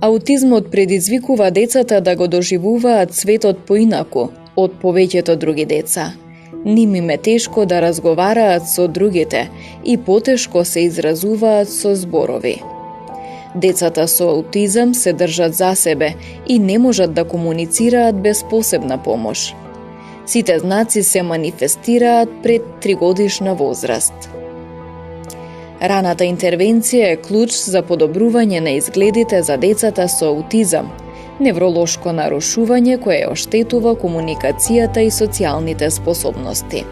Аутизмот предизвикува децата да го доживуваат светот поинаку од повеќето други деца. Ним им е тешко да разговараат со другите и потешко се изразуваат со зборови. Децата со аутизам се држат за себе и не можат да комуницираат без посебна помош. Сите знаци се манифестираат пред 3-годишна возраст. Раната интервенција е клуч за подобрување на изгледите за децата со аутизам, невролошко нарушување кое оштетува комуникацијата и социјалните способности.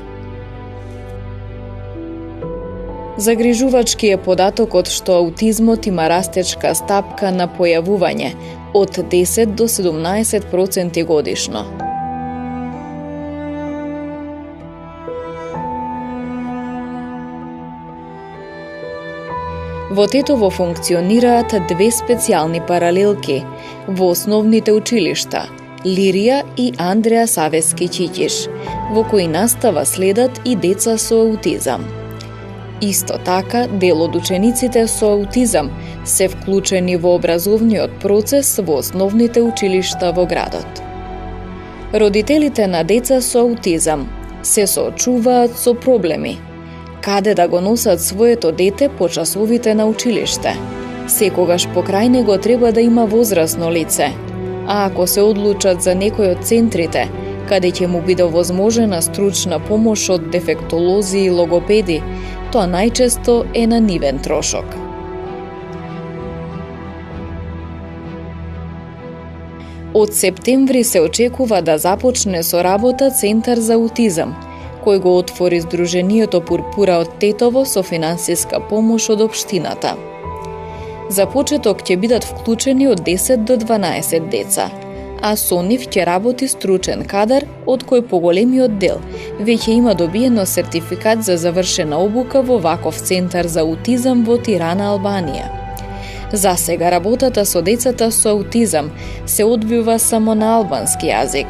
Загрижувачки е податокот што аутизмот има растечка стапка на појавување од 10 до 17% годишно. Во Тетово функционираат две специјални паралелки во основните училишта Лирија и Андреа Савески Чиќиш, во кои настава следат и деца со аутизам. Исто така, дел од учениците со аутизам се вклучени во образовниот процес во основните училишта во градот. Родителите на деца со аутизам се соочуваат со проблеми. Каде да го носат своето дете по часовите на училиште? Секогаш покрај него треба да има возрасно лице. А ако се одлучат за некој од центрите, каде ќе му биде возможена стручна помош од дефектолози и логопеди, тоа најчесто е на нивен трошок. Од септември се очекува да започне со работа Центар за аутизам, кој го отвори Сдруженијето Пурпура од Тетово со финансиска помош од општината. За почеток ќе бидат вклучени од 10 до 12 деца, а со нив ќе работи стручен кадар, од кој поголемиот дел веќе има добиено сертификат за завршена обука во ваков Центар за аутизам во Тирана, Албанија. За сега работата со децата со аутизам се одвива само на албански јазик,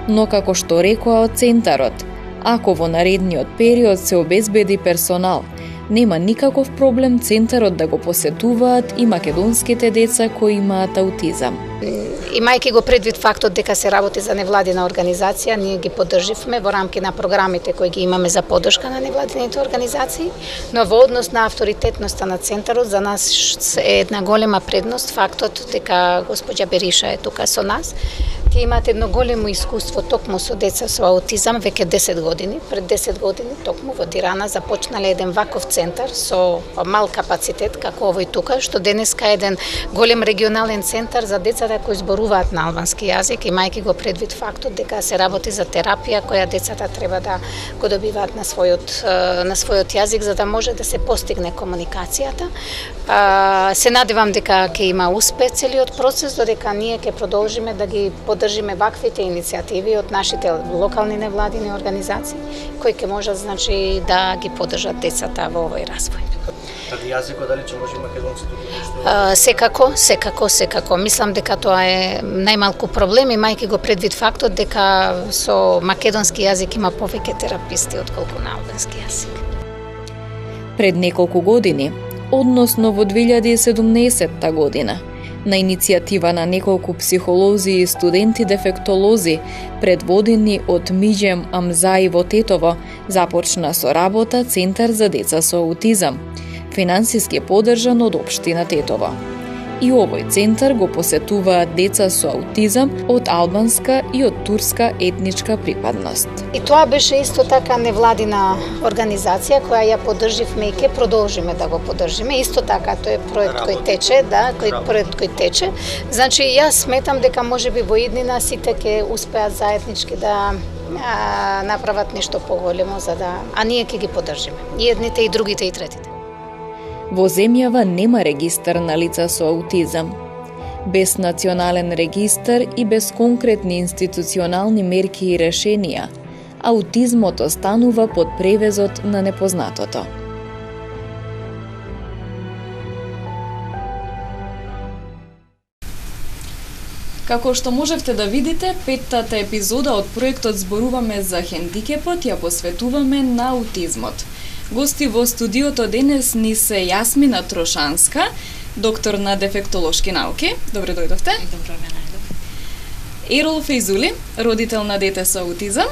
но како што рекоа од Центарот, ако во наредниот период се обезбеди персонал, нема никаков проблем Центарот да го посетуваат и македонските деца кои имаат аутизам. Имајќи го предвид фактот дека се работи за невладина организација, ние ги поддрживме во рамки на програмите кои ги имаме за поддршка на невладините организации, но во однос на авторитетноста на Центарот, за нас е една голема предност фактот дека госпоѓа Бериша е тука со нас. Тие имаат едно големо искуство токму со деца со аутизам веќе 10 години. Пред 10 години токму во Тирана започнале еден ваков центар со мал капацитет како овој тука, што денеска е еден голем регионален центар за децата кои зборуваат на албански јазик, имајќи го предвид фактот дека се работи за терапија која децата треба да го добиваат на својот јазик за да може да се постигне комуникацијата. Се надевам дека ќе има успех целиот процес, додека ние ќе продолжиме да ги поддржиме ваквите иницијативи од нашите локални невладини организации кои ќе можат да ги поддржат децата во овој развој. Дали јазикот дали ќе може македонски? Секако. Мислам дека тоа е најмалку проблем, имајќи го предвид фактот дека со македонски јазик има повеќе тераписти отколку на албански јазик. Пред неколку години, односно во 2017 година, на иницијатива на неколку психолози и студенти дефектолози, предводени од Миџем Амзаи во Тетово, започна со работа Центар за деца со аутизам, финансиски поддржан од општина Тетово. И овој центар го посетуваат деца со аутизам од албанска и од турска етничка припадност. И тоа беше исто така невладина организација која ја поддрживме и ќе продолжиме да го поддржиме. Исто така тој е проект кој тече, Значи јас сметам дека можеби во иднина сите ќе успеат заеднички да направат нешто поголемо а ние ќе ги поддржиме. И едните и другите и третите. Во земјава нема регистар на лица со аутизам. Без национален регистар и без конкретни институционални мерки и решенија, аутизмот останува под превезот на непознатото. Како што можевте да видите, петтата епизода од проектот Зборуваме за хендикепот ја посветуваме на аутизмот. Гости во студиото денес ни се Јасмина Трошанска, доктор на дефектолошки науки. Добре дојдовте. Добро ве најдов. Ерол Фејзули, родител на дете со аутизам,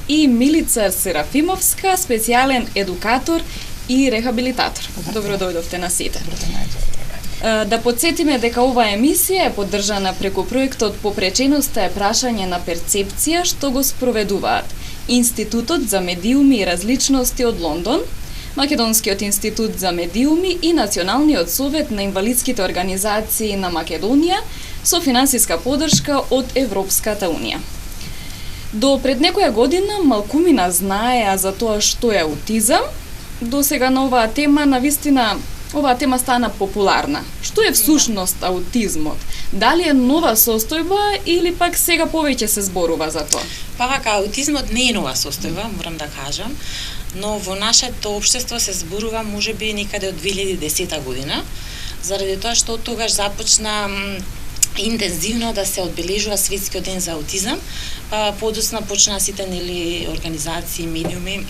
и Милица Серафимовска, специјален едукатор и рехабилитатор. Добро дојдовте на сите. Да подсетиме дека оваа емисија е поддржана преку проектот Попреченоста е прашање на перцепција што го спроведуваат Институтот за медиуми и различности од Лондон, Македонскиот институт за медиуми и Националниот совет на инвалидските организации на Македонија со финансиска поддршка од Европската унија. До пред некоја година малкумина знаеа за тоа што е аутизам. До сега на оваа тема оваа тема стана популарна. Што е всушност аутизмот? Дали е нова состојба или пак сега повеќе се зборува за тоа? Па вака, аутизмот не е нова состојба, морам да кажам, но во нашето општество се зборува можеби некаде од 2010 година, заради тоа што од тогаш започна интензивно да се одбележува светскиот ден за аутизам, па подоцна почна сите организации, медиуми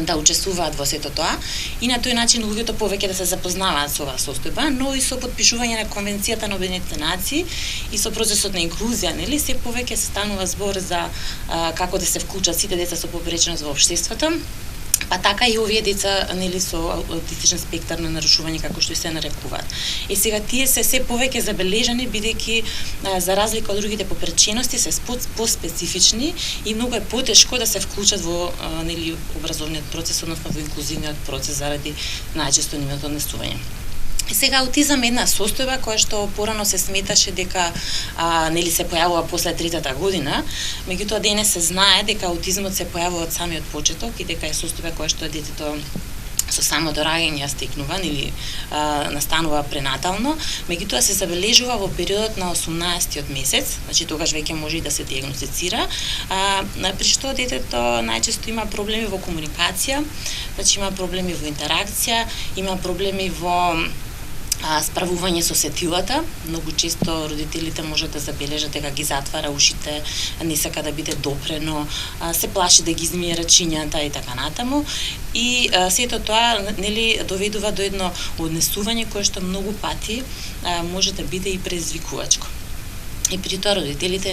да учествуваат во сето тоа и на тој начин луѓето повеќе да се запознаваат со оваа состојба, но и со потпишување на Конвенцијата на Обединетите нации и со процесот на инклузија, се повеќе се станува збор за како да се вклучат сите деца со попреченост во општеството. Па така и овие деца со аутистичен спектар на нарушување како што и се нарекуваат. И сега тие се повеќе забележани бидејќи за разлика од другите попречености се поспецифични и многу е потешко да се вклучат во образовниот процес, односно во инклузивниот процес заради најчесто нивното однесување. И сега аутизам е една состојба која што порано се сметаше дека се појавува после третата година, меѓутоа денес се знае дека аутизмот се појавува од самиот почеток и дека е состојба која што детето со само до раѓање ја стекнува или настанува пренатално, меѓутоа се забележува во периодот на 18-тиот месец, значи тогаш веќе може и да се диагностицира, при што детето најчесто има проблеми во комуникација, значи има проблеми во интеракција, има проблеми во справување со сетилата. Многу често родителите можат да забележат дека ги затвара ушите, не сака да биде допрено, се плаши да ги измие рачињата и така натаму. И сето тоа доведува до едно однесување кое што многу пати може да биде и предизвикувачко. И при тоа родителите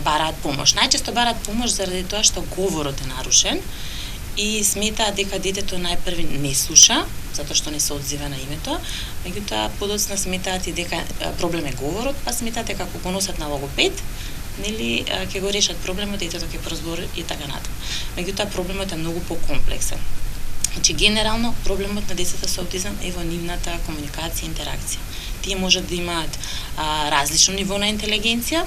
бараат помош. Најчесто бараат помош заради тоа што говорот е нарушен и сметаат дека детето најпрви не слуша, затоа што не се одзива на името, меѓутоа подоцна сметаат и дека проблем е говорот, па сметаат дека ако го носат на логопед, ќе го решат проблемот, детето ќе прозбори и така натаму. Меѓутоа проблемот е многу покомплексен. Значи генерално проблемот на децата со аутизам е во нивната комуникација и интеракција. Тие можат да имаат различно ниво на интелигенција,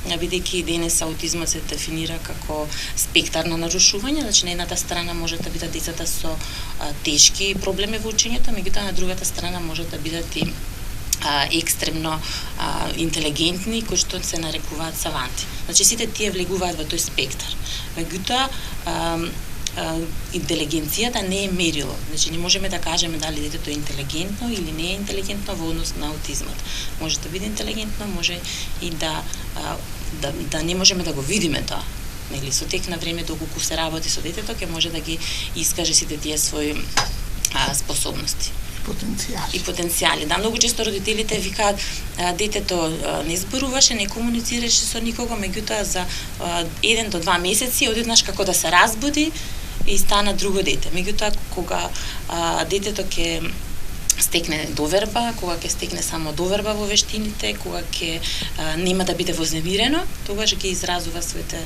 бидејќи денес аутизмот се дефинира како спектар на нарушување, значи на едната страна може да бидат децата со тешки проблеми во учењето, меѓутоа на другата страна може да бидат и екстремно интелигентни, кои што се нарекуваат саванти. Значи сите тие влегуваат во тој спектар. Меѓутоа интелигенцијата не е мерило. Значи не можеме да кажеме дали детето е интелигентно или не е интелигентно во однос на аутизмот. Може да биде интелигентно, може и да не можеме да го видиме тоа. Со тек на време доколку се работи со детето, ќе може да ги искаже сите тие своји способности. И потенцијали. Да, многу често родителите викаат детето не зборуваше, не комуницираше со никого, меѓутоа за 1 до 2 месеци одеднаш како да се разбуди и стана друго дете. Меѓутоа кога детето ќе стекне доверба, кога ќе стекне само доверба во вештините, кога ќе нема да биде вознемирено, тогаш ќе изразува своите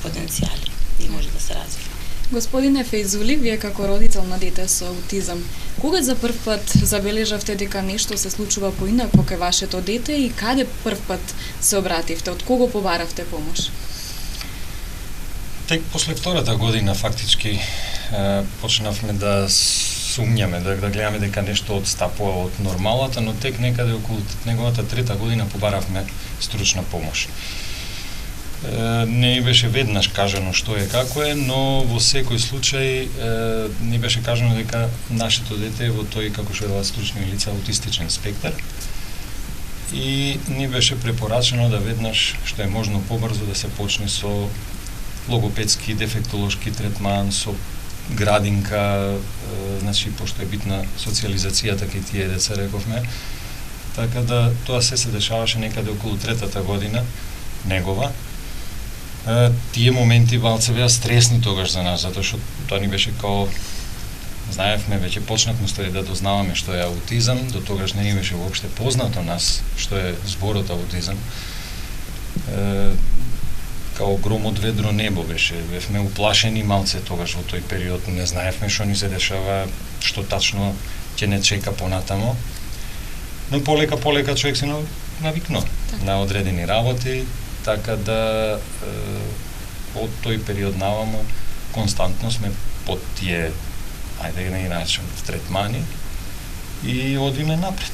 потенцијали и може да се развива. Господине Фејзули, вие како родител на дете со аутизам, кога за прв пат забележавте дека нешто се случува поинакво кај вашето дете и каде прв пат се обративте, од кого побаравте помош? Тек после втората година фактички почнавме да сумњаме, да гледаме дека нешто одстапува од нормалата, но тек некаде околу неговата трета година побаравме стручна помош. Не беше веднаш кажано што е како е, но во секој случај не беше кажано дека нашето дете е во тој, како што велат стручни лица, аутистичен спектар. и ни беше препорачено да веднаш, што е можно побрзо, да се почне со логопедски, дефектолошки третман, со градинка, значи, пошто е битна социализацијата кај тие деца, рековме. Така да, тоа се дешаваше некаде околу 3-та година, негова. Тие моменти малце беа стресни тогаш за нас, затоа што тоа ни беше као, знаевме, веќе почнавме стари да дознаваме што е аутизам, до тогаш не ни беше воопште познато нас што е зборот аутизам. Као гром од ведро небо беше, бевме уплашени малце тогаш во тој период, не знаевме што ни се дешава, што тачно ќе не чека понатамо. Но полека човек се навикнува на одредени работи, така да од тој период навамо константно сме под тие, ајде да ги наречем, третмани и одиме напред.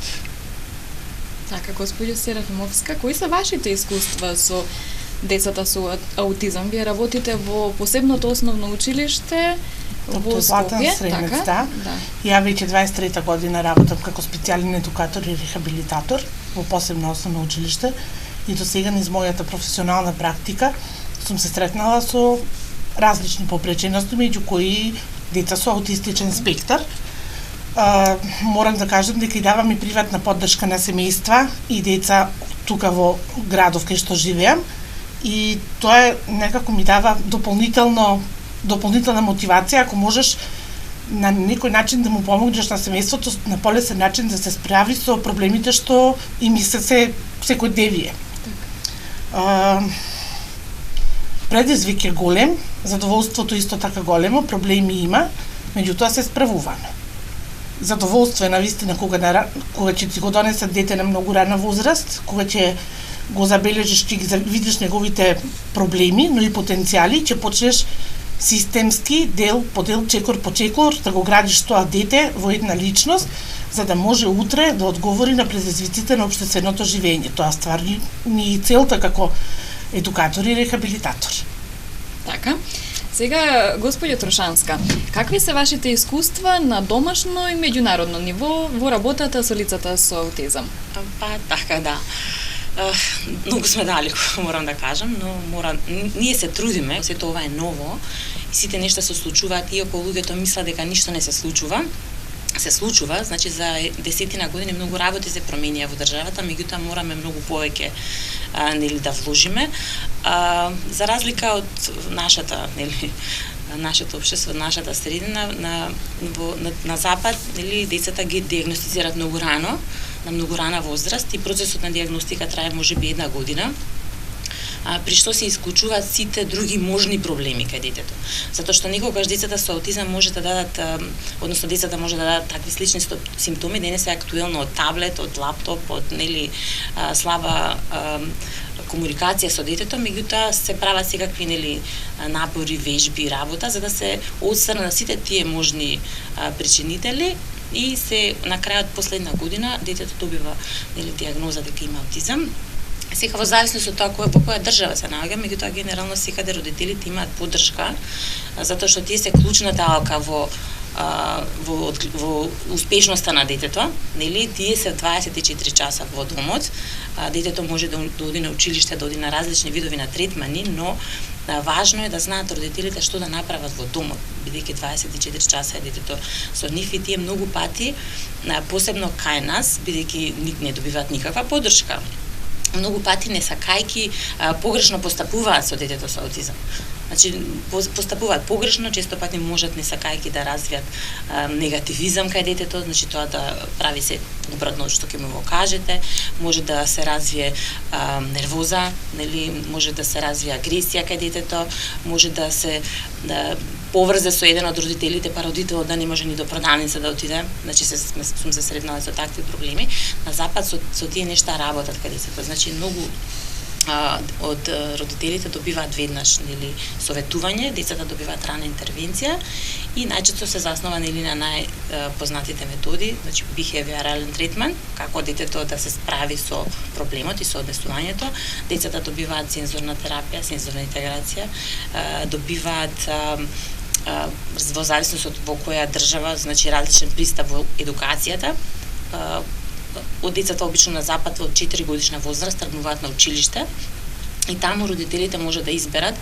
Така, госпоѓо Серафимовска, кои се вашите искуства со децата со аутизам? Вие работите во посебното основно училиште во Скопје, така? Да. Ја веќе 23-та година работам како специјален едукатор и рехабилитатор во посебно основно училиште и до сега низ мојата професионална практика сум се сретнала со различни попречености, меѓу кои деца со аутистичен спектар. Морам да кажам дека и давам и приватна поддршка на семејства и деца тука во градов кај што живеам и тоа некако ми дава дополнителна мотивација ако можеш на некој начин да му помогнеш на семејството на полесен начин да се справи со проблемите што им се секојдневие. Предизвик е голем, задоволството исто така големо, проблеми има, меѓутоа се справуваме. Задоволство е навистина кога ќе ти го донесат дете на многу рана возраст, кога ќе го забележиш, ќе ги видиш неговите проблеми, но и потенцијали, ќе почнеш системски, дел по дел, чекор по чекор, да го градиш тоа дете во една личност, за да може утре да одговори на предизвиците на општественото живење. Тоа стварни ни и целта како едукатор и рехабилитатор. Така. Сега, господјо Трошанска, какви се вашите искуства на домашно и меѓународно ниво во работата со лицата со аутизам? Па, така, да. Многу сме далеко, морам да кажам, но ние се трудиме, сето ова е ново, и сите нешта се случуваат, иако луѓето мислат дека ништо не се случува, значи за десетина години многу работи се променија во државата, меѓутоа мораме многу повеќе да вложиме. За разлика од нашето општество, нашата средина, на запад, децата ги диагностицираат многу рано, на многу рана возраст и процесот на диагностика трае можеби 1 година. При што се исклучуваат сите други можни проблеми кај детето. Затоа што никогаш децата со аутизам може да дадат, односно децата може да дадат такви слични симптоми, денес е актуелно од таблет, од лаптоп, од слаба комуникација со детето, меѓутоа се прават секакви напори, вежби, работа за да се отстрана сите тие можни причинители и се на крајот последна година детето добива диагноза дека има аутизам. Сега во зависност од тоа во која држава се наоѓа, меѓутоа генерално секаде родителите имаат поддршка, затоа што тие се клучната алка во успешноста на детето, тие се 24 часа во домот, детето може да оди на училиште, да оди на различни видови на третмани, но важно е да знаат родителите што да направат во домот, бидејќи 24 часа е детето со нив и тие многу пати, посебно кај нас, бидејќи не добиваат никаква поддршка. Многу пати не сакајки погрешно постапуваат со детето со аутизам. Значи, постапуваат погрешно, често пати можат не сакајки да развијат негативизам кај детето, значи тоа да прави се обратно што ќе му го кажете, може да се развие нервоза, може да се развие агресија кај детето, може да се поврзе со еден од родителите, па родителот да не може ни до продавница да отиде, значи сум се сретнала со такви проблеми. На запад со тие нешта работат кај детето, значи многу од родителите добиваат веднаш советување, децата добиваат рана интервенција и најчесто се заснова на најпознатите методи, значи behavioral treatment, како детето да се справи со проблемот и со однесувањето. Децата добиваат сензорна терапија, сензорна интеграција, добиваат во зависност од во која држава, значи различен пристап во едукацијата. од децата обично на запад од 4 годишна возраст тргнуваат на училиште. И таму родителите може да изберат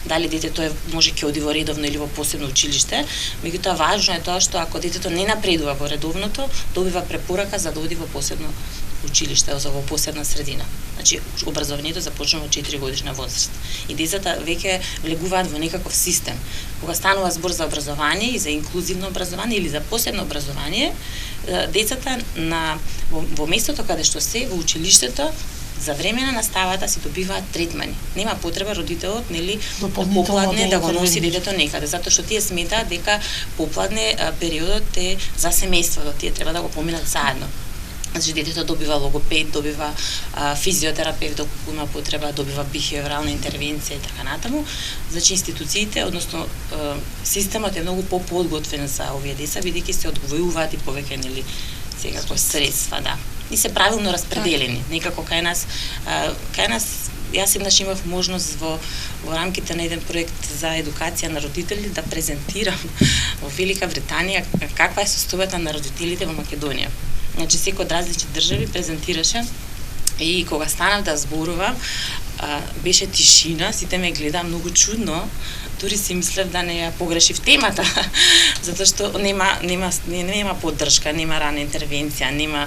дали детето може ќе оди во редовно или во посебно училиште. Меѓутоа важно е тоа што ако детето не напредува во редовното, добива препорака за да оди во посебно училиште, во посебна средина. Значи образованието започнува од 4 годишна возраст. И децата веќе влегуваат во некаков систем. Кога станува збор за образование и за инклузивно образование или за посебно образование, децата во местото каде што се во училиштето за време на наставата си добиваат третмани. Нема потреба родителот да попладне да го носи детето некаде, затоа што тие сметаат дека попладне периодот е за семејството, тие треба да го поминат заедно. Значи детето добива логопед, добива физиотерапевт, доколку има потреба, добива бихевиорална интервенција и така натаму. Значи институциите, односно системот е многу поподготвен за овие деца, бидејќи се одвојуваат и повеќе секако средства, да. И се правилно распределени. Некако кај нас јас еднаш имав можност во рамките на еден проект за едукација на родители да презентирам во Велика Британија каква е состојбата на родителите во Македонија. Значи секој од различни држави презентираше и кога станав да зборувам, беше тишина, сите ме гледа многу чудно, дури си мислев да не ја погрешив темата, затоа што нема поддршка, нема рана интервенција, нема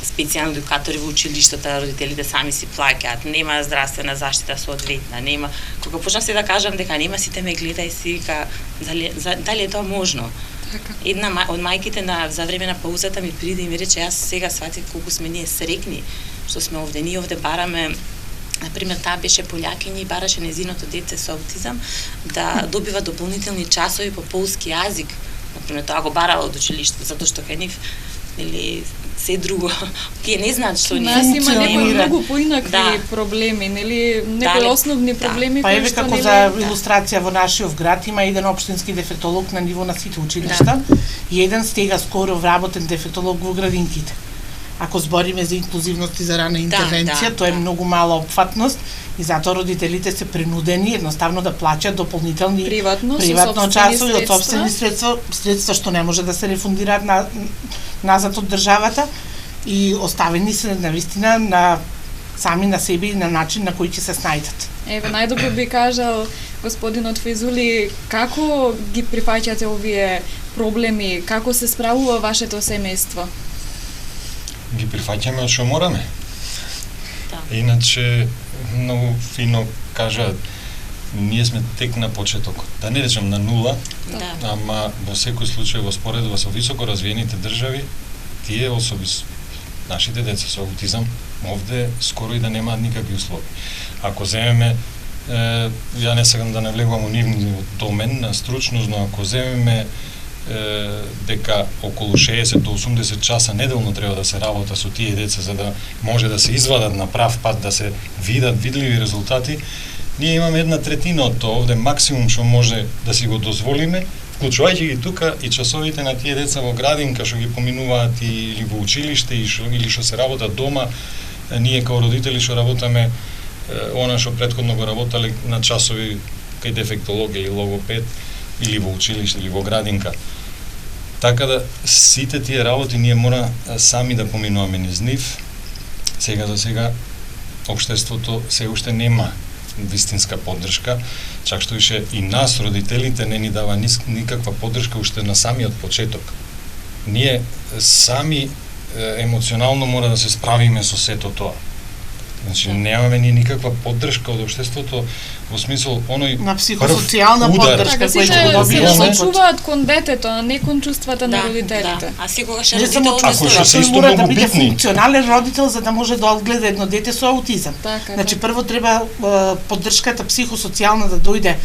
специјални едукатори во училиштата, родителите сами си плаќаат, нема здравствена заштита соодветна, нема. Кога почнав се да кажам дека нема, сите ме гледа и си вика дали е тоа можно. Една од мајките за време на паузата ми приде и ми рече, јас сега сватив колку сме ние срекни што сме овде. Ние овде бараме, например, таа беше полјакиња и бараше незиното дете со аутизам да добива дополнителни часови по полски јазик. Например, тоа го барала од училиште, затоа што кај нив се друго. Тие не знаат што ние нас има некои многу поинакви проблеми, некои основни проблеми кои што како за илустрација во нашиот град има еден општински дефектолог на ниво на сите училишта и еден стега скоро вработен дефектолог во градинките. Ако збориме за инклузивност и за рана интервенција, тоа е многу мала опфатност и затоа родителите се принудени едноставно да плаќаат дополнителни приватно часови од сопствени средства што не може да се рефундираат назад од државата и оставени се навистина сами на себе и на начин на кој ќе се снајдат. Еве, најдобро би кажал господинот Фајзули, како ги прифаќате овие проблеми, како се справува вашето семејство? Ги прифаќаме од што мораме. Иначе, многу фино кажа, ние сме тек на почетокот. Да не речем на нула, ама во секој случај во споредба со високо развиените држави, тие особи, нашите деца со аутизам, овде скоро и да немаат никакви услови. Ако земеме, ја не сакам да навлегувам у нивниот домен на стручност, но ако земеме дека околу 60 до 80 часа неделно треба да се работа со тие деца за да може да се извадат на прав пат, да се видат видливи резултати, ние имаме 1/3 од тоа, овде максимум што може да си го дозволиме, вклучувајќи ги тука и часовите на тие деца во градинка што ги поминуваат или во училиште или што се работат дома. Ние као родители што работаме она што претходно го работале на часови кај дефектолог или логопед или во училиште или во градинка. Така да сите тие работи ние мора сами да поминуваме низ нив. Сега за сега општеството се уште нема вистинска поддршка, чак што више и нас родителите не ни дава никаква поддршка уште на самиот почеток. Ние сами емоционално мора да се справиме со сето тоа. Значи немаме ни никаква поддршка од општеството во смисол оној на психосоцијална поддршка која ќе добиеме. Се насочуваат кон детето, а не кон чувствата на родителите. А секогаш родителот ако се исто мора да многу биде битни. функционален родител за да може да одгледа едно дете со аутизам. Значи прво треба поддршката психосоцијална да дојде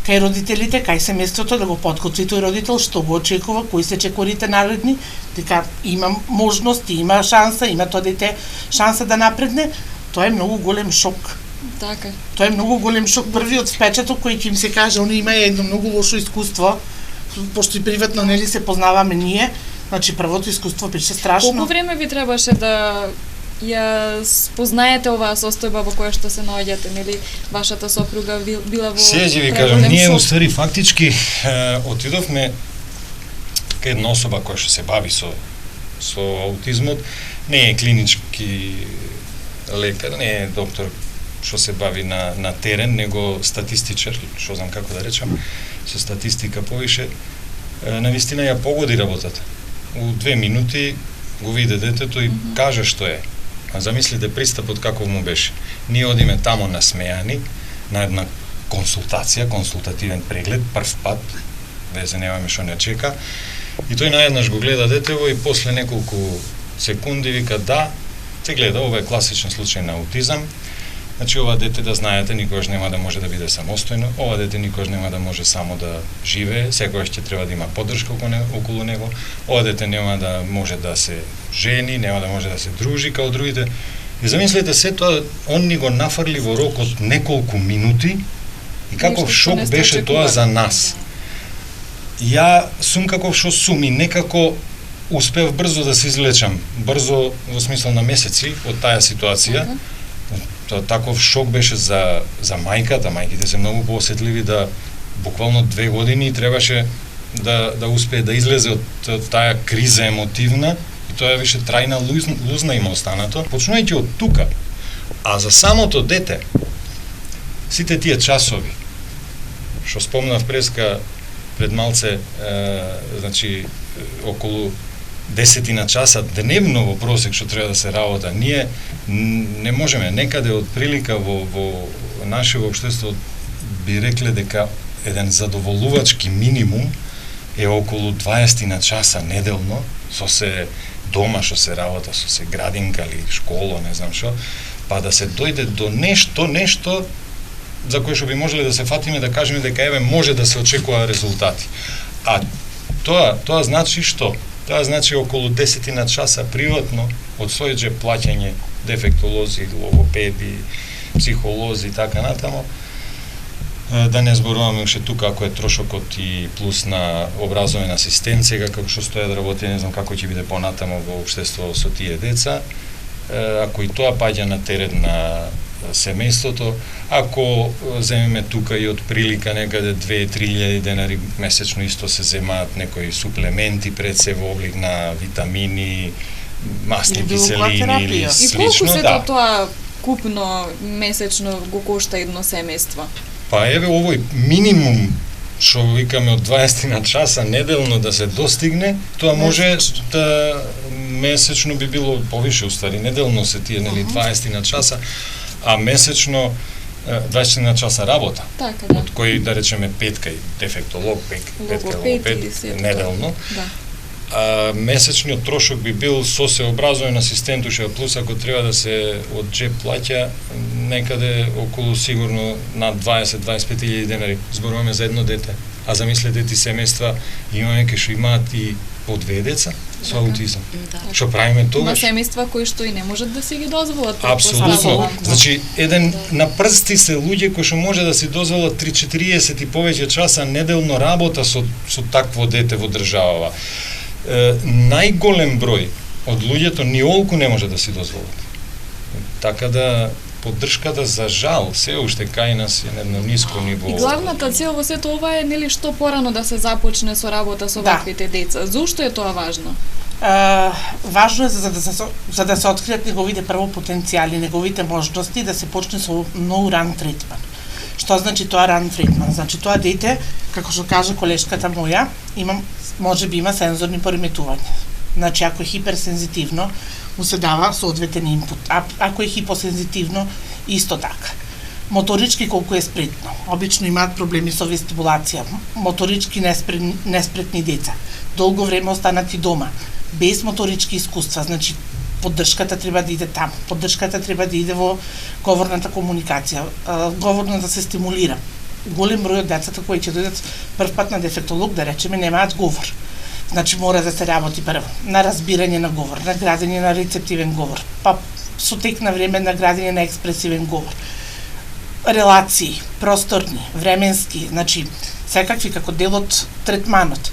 кај родителите, кај семејството, да го подготви тој родител што го очекува, кои се чекорите наредни, дека има можности, има шанса, има тоа дете шанса да напредне. Тоа е многу голем шок. Така. Тоа е многу голем шок. Првиот впечаток кој ќе им се каже, они има едно многу лошо искуство, пошто и приватно нели се познаваме ние, значи првото искуство беше страшно. Колку време ви требаше да ја спознаете оваа состојба во која што се наоѓате, нели вашата сопруга била во Сега ќе ви кажам, ние уствари фактички отидовме кај една особа која што се бави со со аутизмот, не е клинички лекар, не е доктор што се бави на терен, него статистичар, што знам како да речам, со статистика повише, навистина ја погоди работата. У 2 минути го виде детето и каже што е. А замислите пристапот каков му беше. Ние одиме тамо насмејани на една консултација, консултативен преглед, прв пат, везе немаме што не чека, и тој наеднаш го гледа детево и после неколку секунди вика да, те гледа, ова е класичен случај на аутизам. Значи, ова дете, да знаете, никогаш нема да може да биде самостојно, ова дете никогаш нема да може само да живее, секогаш ќе треба да има поддршка околу него, ова дете нема да може да се жени, нема да може да се дружи као другите. И замислете се тоа, он ни го нафрли во рок од неколку минути и каков шок беше тоа за нас. Ја сум каков што сум и некако успев брзо да се излечам, брзо во смисла на месеци од таа ситуација. Таков шок беше за мајката, мајките се многу поосетливи да буквално 2 години требаше да успее да излезе од таа криза емотивна и тоа више трајна лузна има останато. Почнувајќи од тука, а за самото дете, сите тие часови, што спомнав пред малце, значи околу 10 на часа дневно во просек што треба да се работа, ние не можеме, некаде од прилика во нашето општество би рекле дека еден задоволувачки минимум е околу 20 на часа неделно, со се дома што се работа, со се градинка или школа, не знам што, па да се дојде до нешто за кое што би можеле да се фатиме да кажеме дека еве може да се очекува резултати. А тоа значи што? Тоа значи околу 10 на часа приватно од свој джеб плаќање дефектолози, логопеди, психолози и така натамо. Да не зборуваме уште тука ако е трошокот и плюс на образовна асистенција, како што стојат работи, не знам како ќе биде понатамо во општество со тие деца. Ако и тоа паѓа на терен на семејството, ако земеме тука и од прилика некаде 2-3 денари месечно исто се земаат некои суплементи пред се во облик на витамини, масни киселини или слично. И колку се тоа купно месечно го кошта едно семејство? Па еве овој минимум што викаме од 20 на часа неделно да се достигне, тоа може да месечно би било повише устари, неделно се тие нели 20 на часа, а месечно 20 на часа работа. Така, да. Од кои да речеме петка и дефектолог, петка логопед неделно. Да. А месечниот трошок би бил со сообразовен асистент уште плюс ако треба да се од джеб плаќа некаде околу сигурно над 20-25.000 денари. Зборуваме за едно дете. А замислете ти семејства имаме кои што имаат и по 2 деца со аутизам. Што правиме тогаш? Има семејства кои што и не можат да си ги дозволат. Апсолутно. Значи, еден на прсти се луѓе кои што може да си дозволат 3-40 и повеќе часа неделно работа со такво дете во државава. Најголем број од луѓето ни олку не може да си дозволат. Така да поддршката за жал се уште кај нас е на едно ниско ниво. И главната цел во сето ова е нели што порано да се започне со работа со ваквите деца. Зошто е тоа важно? Важно е за да се откријат неговите прво потенцијали, неговите можности, да се почне со многу ран третман. Што значи тоа ран третман? Значи тоа дете, како што кажа колешката моја, можеби има сензорни пореметувања. Значи ако е хиперсензитивно, му се дава соодветен инпут. Ако е хипосензитивно, исто така. Моторички колку е спретно. Обично имаат проблеми со вестибулација. Моторички неспретни деца. Долго време останати дома. Без моторички искуства. Значи, поддршката треба да иде таму. Поддршката треба да иде во говорната комуникација. Говорно да се стимулира. Голем број од децата кои ќе дојдат прв пат на дефектолог, да речеме, немаат говор. Значи мора да се работи прво на разбирање на говор, на градење на рецептивен говор, па со тек на време на градење на експресивен говор. Релации, просторни, временски, значи секакви како дел од третманот.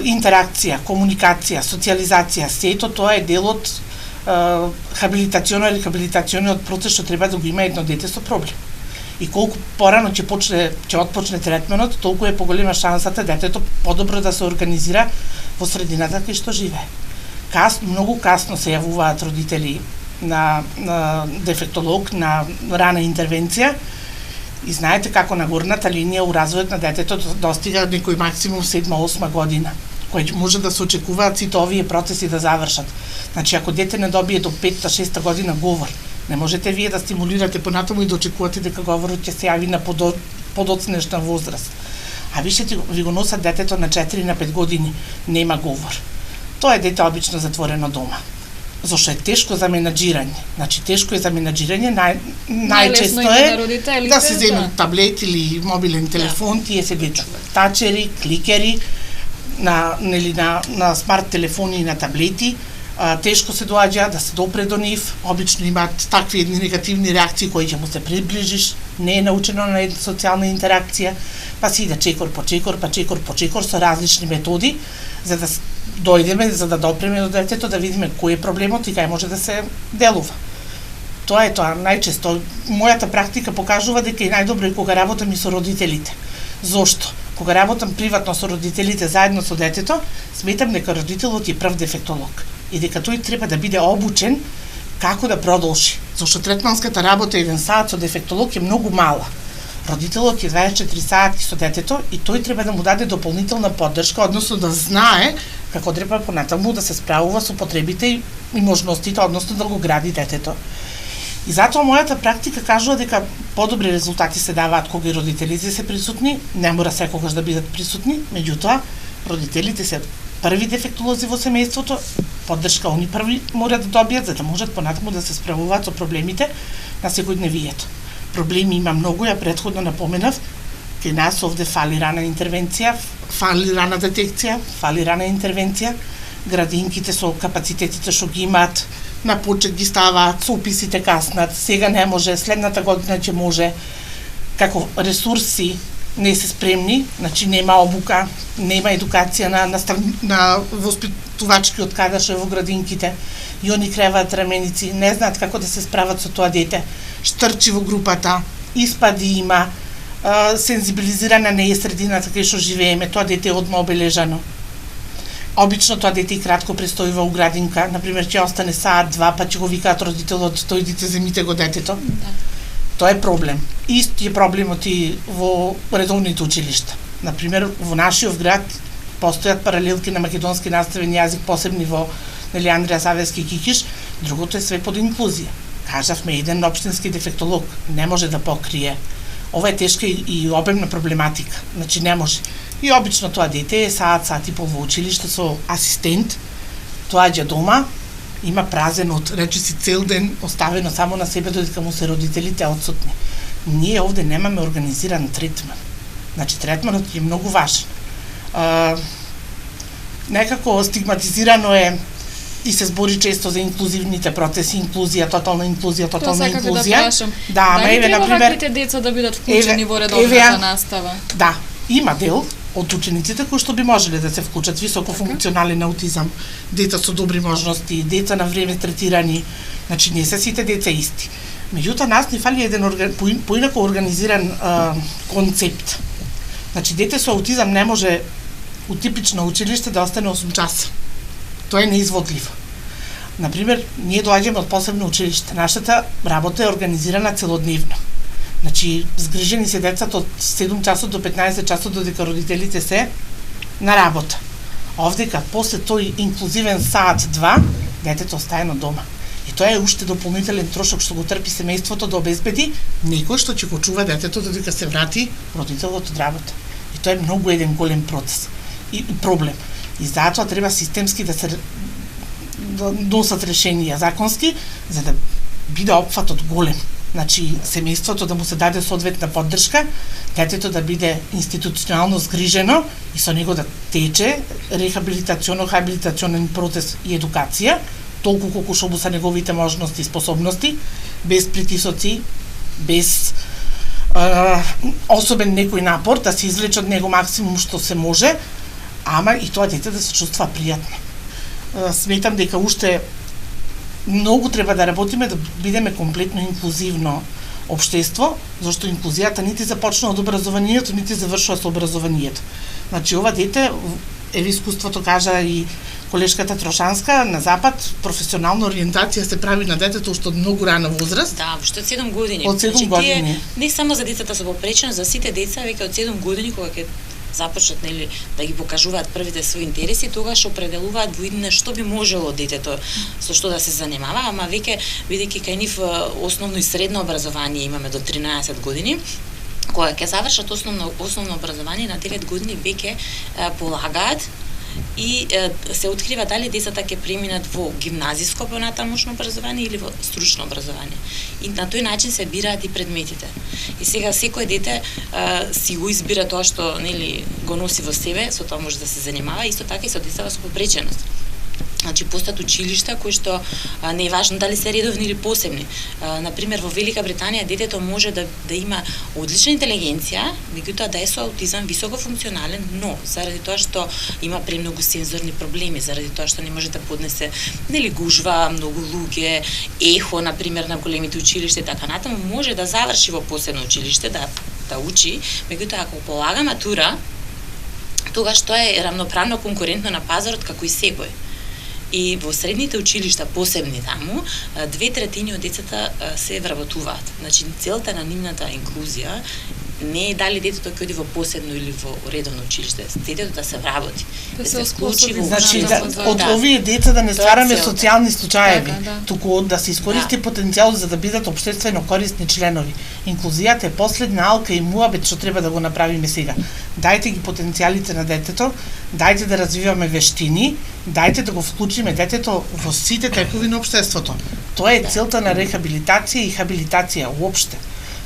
Интеракција, комуникација, социјализација, сето тоа е дел од рехабилитациониот процес што треба да го има едно дете со проблем. И колку порано ќе отпочне третманот, толку е поголема шансата детето подобро да се организира во средината кај што живее. многу касно се јавуваат родители на дефектолог, на рана интервенција. И знаете како на горната линија у развојот на детето достига некој максимум 7-8 година, кој може да се очекуваат сите овие процеси да завршат. Значи, ако дете не добие до 5-6 година говор, не можете вие да стимулирате понатаму и да очекувате дека говорот ќе се јави на подоцнешна возраст. А вишете, ви го носат детето на 4-5 години, нема говор. Тоа е дете обично затворено дома. Зошто е тешко за менаџирање. Значи, тешко е за менаџирање, најчесто е да се земат таблет или мобилен телефон, тие се дечу тачери, кликери, на смарт телефони и на таблети, тешко се доаѓа да се допре до нив, обично имаат такви едни негативни реакции кои ќе му се приближиш, не е научено на една социјална интеракција, па си иде чекор по чекор со различни методи, за да дојдеме, за да допреме до детето, да видиме кој е проблемот и кај може да се делува. Тоа е тоа, најчесто. Мојата практика покажува дека е најдобро и кога работам и со родителите. Зошто? Кога работам приватно со родителите заедно со детето, сметам дека родителот е прв дефектолог и дека тој треба да биде обучен како да продолжи. Зошто третманската работа еден саат со дефектолог е многу мала. Родителот е 24 сати со детето и тој треба да му даде дополнителна поддршка, односно да знае како треба понатаму да се справува со потребите и можностите, односно да го гради детето. И затоа мојата практика кажува дека подобри резултати се даваат кога и родителите се присутни, не мора секогаш да бидат присутни, меѓутоа родителите се први дефектолози во семејството, поддршка они први мора да добијат за да можат понатаму да се справуваат со проблемите на секојдневието. Проблеми има многу, ја претходно напоменав, кај нас овде фали рана интервенција, фали рана детекција, фали рана интервенција, градинките со капацитетите што ги имаат, на почет ги ставаат, со уписите каснат, сега не може, следната година ќе може, како ресурси не се спремни, значи нема обука, нема едукација на воспитувачкиот кадар во градинките, и они креваат раменици, не знаат како да се справат со тоа дете, штрчи во групата, испади има, сензибилизирана не е средината кај што живееме, тоа дете е одма обележано. Обично тоа дете и кратко престојува у градинка, например ќе остане саат-два, па ќе го викаат родителот, дојдите земите го детето. Тоа е проблем. Исти е проблемот и во редовните училишта. Например, во нашиот град постојат паралелки на македонски наставен јазик, посебни во Андреа Савески Кикиш, другото е све под инклузија. Кажавме, еден општински дефектолог не може да покрие. Ова е тешка и обемна проблематика, значи не може. И обично тоа дете е саат и пол во училиште со асистент, доаѓа дома, има празен од речиси цел ден, оставено само на себе додека му се родителите одсутни. Ние овде немаме организиран третман. Значи третманот е многу важен. Некако стигматизирано е и се збори често за инклузивните процеси, инклузија, тотална инклузија. Тоа саках да прашам. Дали треба ваквите деца да бидат вклучени во редовната настава? Да, има дел од учениците кои што би можеле да се вклучат, високо функционален аутизам, деца со добри можности, деца на време третирани, значи не се сите деца исти. Меѓутоа нас ни фали еден поинако организиран концепт. Значи дете со аутизам не може у типично училиште да остане 8 часа. Тоа е неизводливо. Например, ние доаѓаме од посебно училиште. Нашата работа е организирана целодневно. Значи, згрижени се децата од 7 часот до 15 часот додека родителите се на работа. Овдека, после тој инклузивен саат-два, детето остае на дома. И тоа е уште дополнителен трошок што го трпи семејството да обезбеди некој што ќе го чува детето додека се врати родителот од работа. И тоа е многу еден голем процес и проблем. И затоа треба системски да се носат решенија законски за да биде опфатот голем. Значи, семејството да му се даде соодветна поддршка, детето да биде институционално згрижено и со него да тече рехабилитационен процес и едукација, толку колку што се неговите можности и способности, без притисоци, без особен некој напор, да се извлече од него максимум што се може, ама и тоа дете да се чувствува пријатно. Сметам дека уште многу треба да работиме да бидеме комплетно инклузивно општество, зашто инклузијата нити започнува од образованието, нити завршува со образованието. Значи, ова дете, искуството кажа и колешката Трошанска, на запад професионална ориентација се прави на детето уште од многу рана возраст. Да, уште од 7 години. Од 7 години. Не само за децата со попреченост, за сите деца веќе од 7 години кога ќе започнат нели да ги покажуваат првите своји интереси, тогаш определуваат во иднина што би можело детето со што да се занимава, ама веќе бидејќи кај нив основно и средно образование имаме до 13 години, кога ќе завршат основно образование на 9 години веќе полагаат и се открива дали децата ќе преминат во гимназиско понатамошно образование или во стручно образование. И на тој начин се бираат и предметите. И сега секој дете си го избира тоа што нели го носи во себе, со тоа може да се занимава, исто така и со децата со попреченост. Значи постојат училишта кои што не е важно дали се редовни или посебни. Например во Велика Британија детето може да има одлична интелигенција, меѓутоа да е со аутизам високо функционален, но заради тоа што има премногу сензорни проблеми, заради тоа што не може да поднесе нели гужва, многу луѓе, ехо например на големите училишта и така натаму, може да заврши во посебно училиште да учи, меѓутоа ако полага матура, тогаш тоа е рамноправно конкурентно на пазарот како и секој. И во средните училишта, посебни таму, 2/3 од децата се вработуваат. Значи, целта на нивната инклузија не е дали детето ќе оди во посебно или во редовно училиште, детето да се вработи, да се вклучи во Значи, од овие деца да не ствараме социјални случаеви, туку да се искористи потенцијал за да бидат општествено корисни членови. Инклузијата е последна алка и муабет што треба да го направиме сега. Дајте ги потенцијалите на детето, дајте да развиваме вештини, дајте да го вклучиме детето во сите текови на општеството. Тоа е целта на рехабилитација и хабилитација уопште.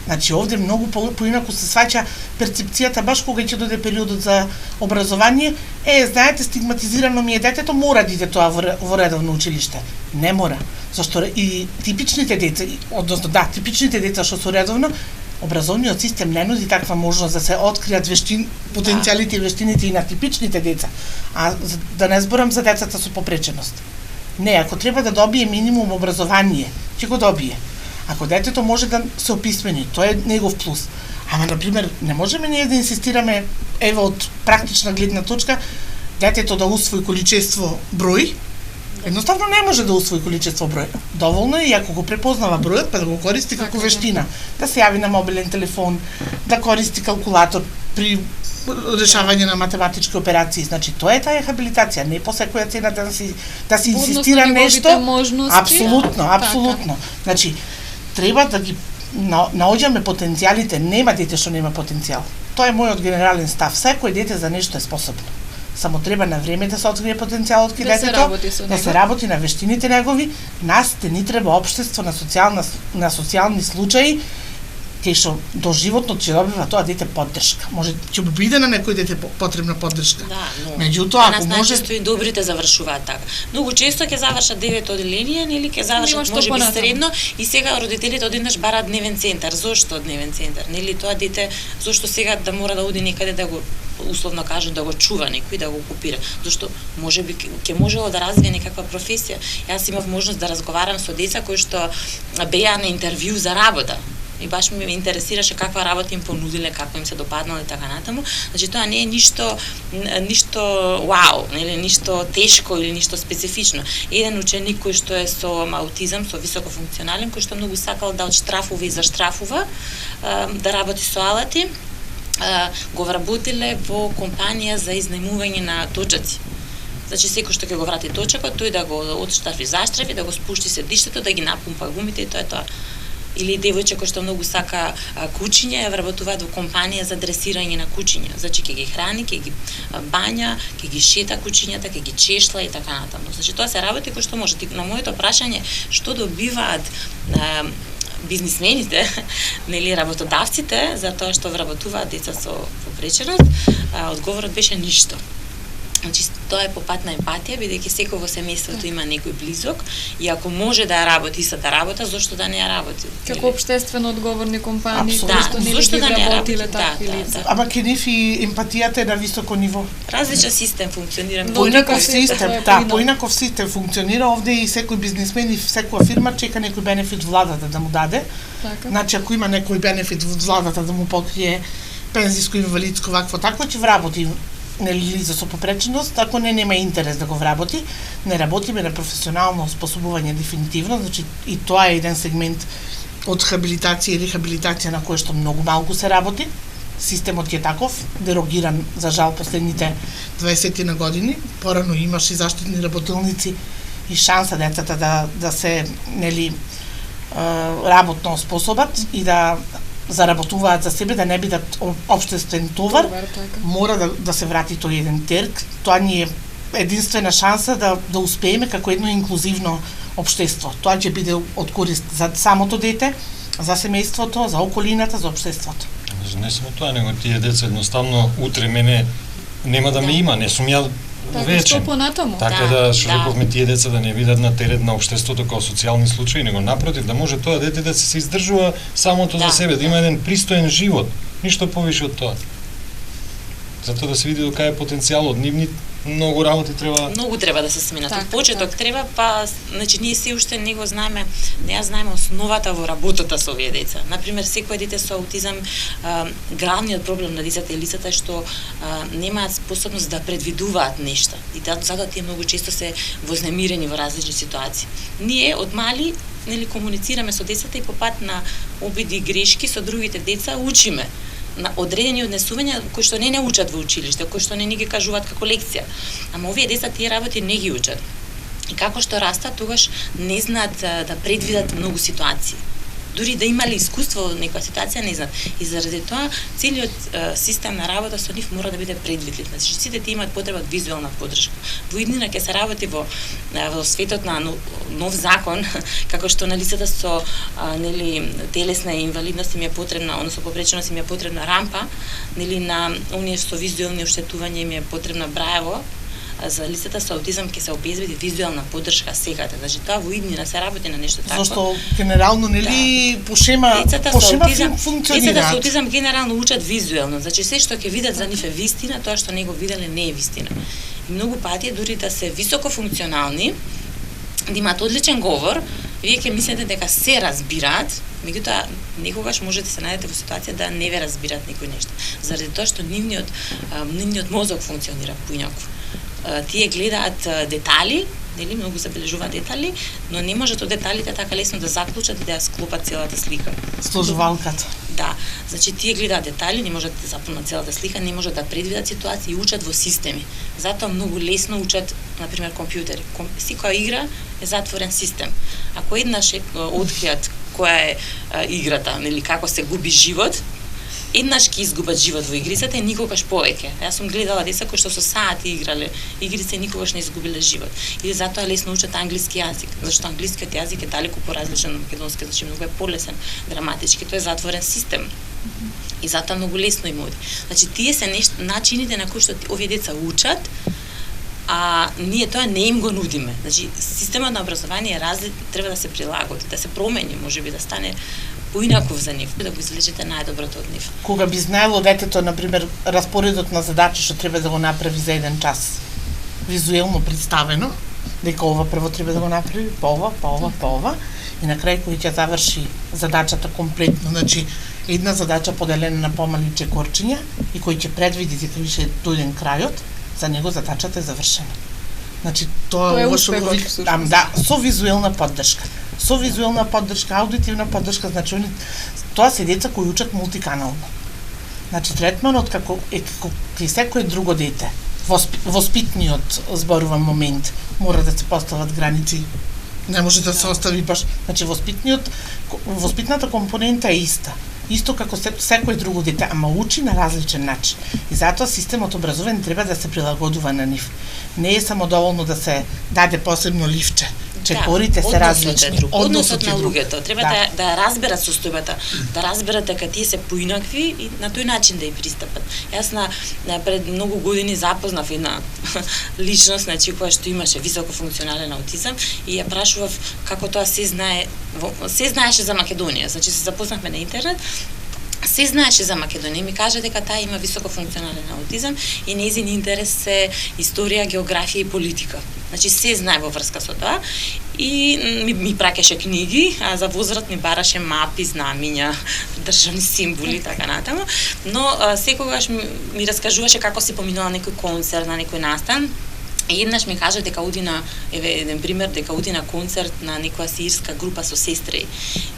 Значи, овде многу поинаку се сваќа перцепцијата баш кога ќе дојде периодот за образование. Знаете, стигматизирано ми е детето, мора да иде тоа во редовно училиште. Не мора. Зашто и типичните деца, односно да, типичните деца што се редовно, образовниот систем не нуди таква можност да се откријат потенцијалите и вештините и на типичните деца. А да не зборам за децата со попреченост. Не, ако треба да добие минимум образование, ќе го добие. Ако детето може да се описмени, тоа е негов плюс. Ама, например, не можеме ние да инсистираме, од практична гледна точка, детето да усвои количество број. Едноставно не може да усвои количество број. Доволно е и ако го препознава бројот, па да го користи како вештина. Да се јави на мобилен телефон, да користи калкулатор при решавање на математички операции. Значи, тоа е таа рехабилитација, не по секоја цена да се инсистира нешто. Апсолутно. Значи, треба да ги наоѓаме потенцијалите, нема дете што нема потенцијал. Тоа е мојот генерален став. Секој дете за нешто е способно. Само треба на време да се открие потенцијалот кај детето, да се работи на вештините негови. Нас ни треба општество на социјални случаи кај што доживотно ќе добива тоа дете поддршка. Може ќе биде на некој дете потребна поддршка. Да, но меѓутоа ако може и добрите завршуваат така. Многу често ќе завршат 9 оделенија, нели ќе завршат можеби средно и сега родителите одеднаш бараат дневен центар. Зошто дневен центар? Нели тоа дете зошто сега да мора да оди некаде да го условно кажам да го чува некој да го купира, зашто можеби ќе можело да развие некаква професија. Јас имав можност да разговарам со деца кои што беа на интервју за работа. И баш ме интересираше каква работа им понудиле, како им се допаднало и така натаму. Значи тоа не е ништо вау, нели ништо тешко или ништо специфично. Еден ученик кој што е со аутизам, со високофункционален, кој што многу сакал да одштрафува и заштрафува, да работи со алати, го вработиле во компанија за изнајмување на точаци. Значи секој што ќе го врати точакот, тој да го одштрафи, заштрафи, да го спушти седиштето, да ги напумпа гумите и тоа е тоа. Или девојче кој што многу сака кучиња, ја вработуваат во компанија за дресирање на кучиња. Значи ќе ги храни, ќе ги бања, ќе ги шета кучињата, ќе ги чешла и така натаму. Значи тоа се работи кој што може. На моето прашање што добиваат бизнисмените, нели работодавците за тоа што вработуваат деца со попреченост, одговорот беше ништо. Значи, тоа е по пат на емпатија, бидејќи секој во семејството има некој близок и ако може да ја работи истата работа, зошто да не ја работи? Како општествено одговорни компании, зошто не зошто да не работиле такви лица. Ама ке нив и емпатијата е на високо ниво. Различен систем функционира. Поинаков систем функционира овде и секој бизнисмен и секоја фирма чека некој бенефит владата да му даде. Така. Значи, ако има некој бенефит владата да му покрие пензиско, инвалидско, вакво, такво ќе вработи нели лице со попреченост, ако нема интерес да го вработи, не работиме на професионално способување дефинитивно, значи и тоа е еден сегмент од хабилитација и рехабилитација на кој што многу малку се работи. Системот е таков, дерогиран за жал последните 20 на години. Порано имаш и заштитни работилници и шанса децата да се нели работно способат и да заработуваат за себе, да не бидат општествен товар, мора да се врати тој еден терк. Тоа ни е единствена шанса да успееме како едно инклузивно општество. Тоа ќе биде од корист за самото дете, за семејството, за околината, за општеството. Не само тоа, него тие деца едноставно утре мене нема да ме има, не сум ја вечен. Така да, што рековме, тие деца да не бидат на терет на општеството како социјални случаи, него напротив, да може тоа дете да се издржува самото за себе, да има еден пристоен живот, ништо повише од тоа. Затоа да се види до кај е потенцијалот, нивни многу работи треба. Многу треба да се сменат. Од почеток треба, па значи ние се уште не го знаеме, не ја знаеме основата во работата со овие деца. Например, секој дете со аутизам, главниот проблем на децата и лицата е што немаат способност да предвидуваат нешта. И затоа тие многу често се вознемирени во различни ситуации. Ние од мали нели комуницираме со децата и по пат на обиди и грешки со другите деца учиме на одредени однесувања кои што не учат во училиште, кои што не ни ги кажуваат како лекција. Ама овие деца тие работи не ги учат. И како што растат, тогаш не знаат да предвидат многу ситуации. Дури да имали искуство во некоја ситуација, не знаат. И заради тоа, целиот систем на работа со нив мора да биде предвидлив. Значи, сите тие имаат потреба од визуелна поддршка. Во иднина ќе се работи во светот на нов закон, како што на лицата со нели телесна инвалидност им е потребна, односно попреченост им е потребна рампа, нели на оние со визуелни оштетувања им е потребна браево. За лицата со аутизам ќе се обезбеди визуелна поддршка секаде. Значи тоа во иднина се работи на нешто такво. Зашто генерално нели по шема функционира. Децата со аутизам генерално учат визуелно. Значи се што ќе видат за нив е вистина, тоа што не го виделе не е вистина. И многу пати дури да се високо функционални, да имаат одличен говор, вие ќе мислите дека се разбираат, меѓутоа некогаш можете се најдете во ситуација да не ве разбираат некој нешто. Заради тоа што нивниот мозок функционира поинаку. Тие гледаат детали, нели многу забележуваат детали, но не можат од деталите така лесно да заклучат и да ја склопат целата слика. Сложувалката. Да, значи тие гледаат детали, не можат да запомнат целата слика, не можат да предвидат ситуации и учат во системи. Затоа многу лесно учат, например, компјутери. Секоја игра е затворен систем. Ако еднаш откријат која е играта, нели како се губи живот, еднаш ќе изгубат живот во игрицата и никогаш повеќе. Јас сум гледала деца кои што со сати играле игрица и никогаш не изгубиле живот. И затоа лесно учат англиски јазик, зашто англискиот јазик е далеку поразличен од македонскиот, значи многу е полесен граматички, тој е затворен систем. И затоа многу лесно им оди. Значи тие се начините на кои што овие деца учат, а ние тоа не им го нудиме. Значи системот на образование треба да се прилагоди, да се промени, можеби да стане поинаков за нив, да го извлечете најдоброто од нив. Кога би знаело детето, например, распоредот на задачи што треба да го направи за еден час, визуелно представено, дека ова прво треба да го направи, па ова, и на крај кој ќе заврши задачата комплетно, значи една задача поделена на помали чекорчиња и кој ќе предвиди дека више дојден крајот, за него задачата е завршена. Значи тоа е што го викам, да, со визуелна поддршка. Со визуелна поддршка, аудитивна поддршка, значи тоа се деца кои учат мултиканално. Значи третманот како при секое друго дете, воспитниот зборувам момент, мора да се постават граници. Не може да се остави баш, значи воспитната компонента е иста. Исто како секое друго дете, ама учи на различен начин. И затоа системот образовен треба да се прилагодува на нив. Не е само доволно да се даде посебно ливче. Чекорите се различни. Односот на луѓето. Треба да разберат состојбата, да разберат дека тие се поинакви и на тој начин да ја пристапат. Јас пред многу години запознав една личност, значи која што имаше високо функционален аутизам и ја прашував како тоа се знаеше за Македонија. Значи се запознавме на интернет. се знаеше за Македонија, ми кажа дека таа има високо функционален аутизам и нејзин интерес се историја, географија и политика. Значи се знае во врска со тоа и ми праќаше книги, а за возраст ми бараше мапи, знамиња, државни символи и така натаму, но секогаш ми раскажуваше како си поминала некој концерт, на некој настан. И еднаш ми кажа дека оди на, еден пример, дека оди на концерт на некоја сирска група со сестри.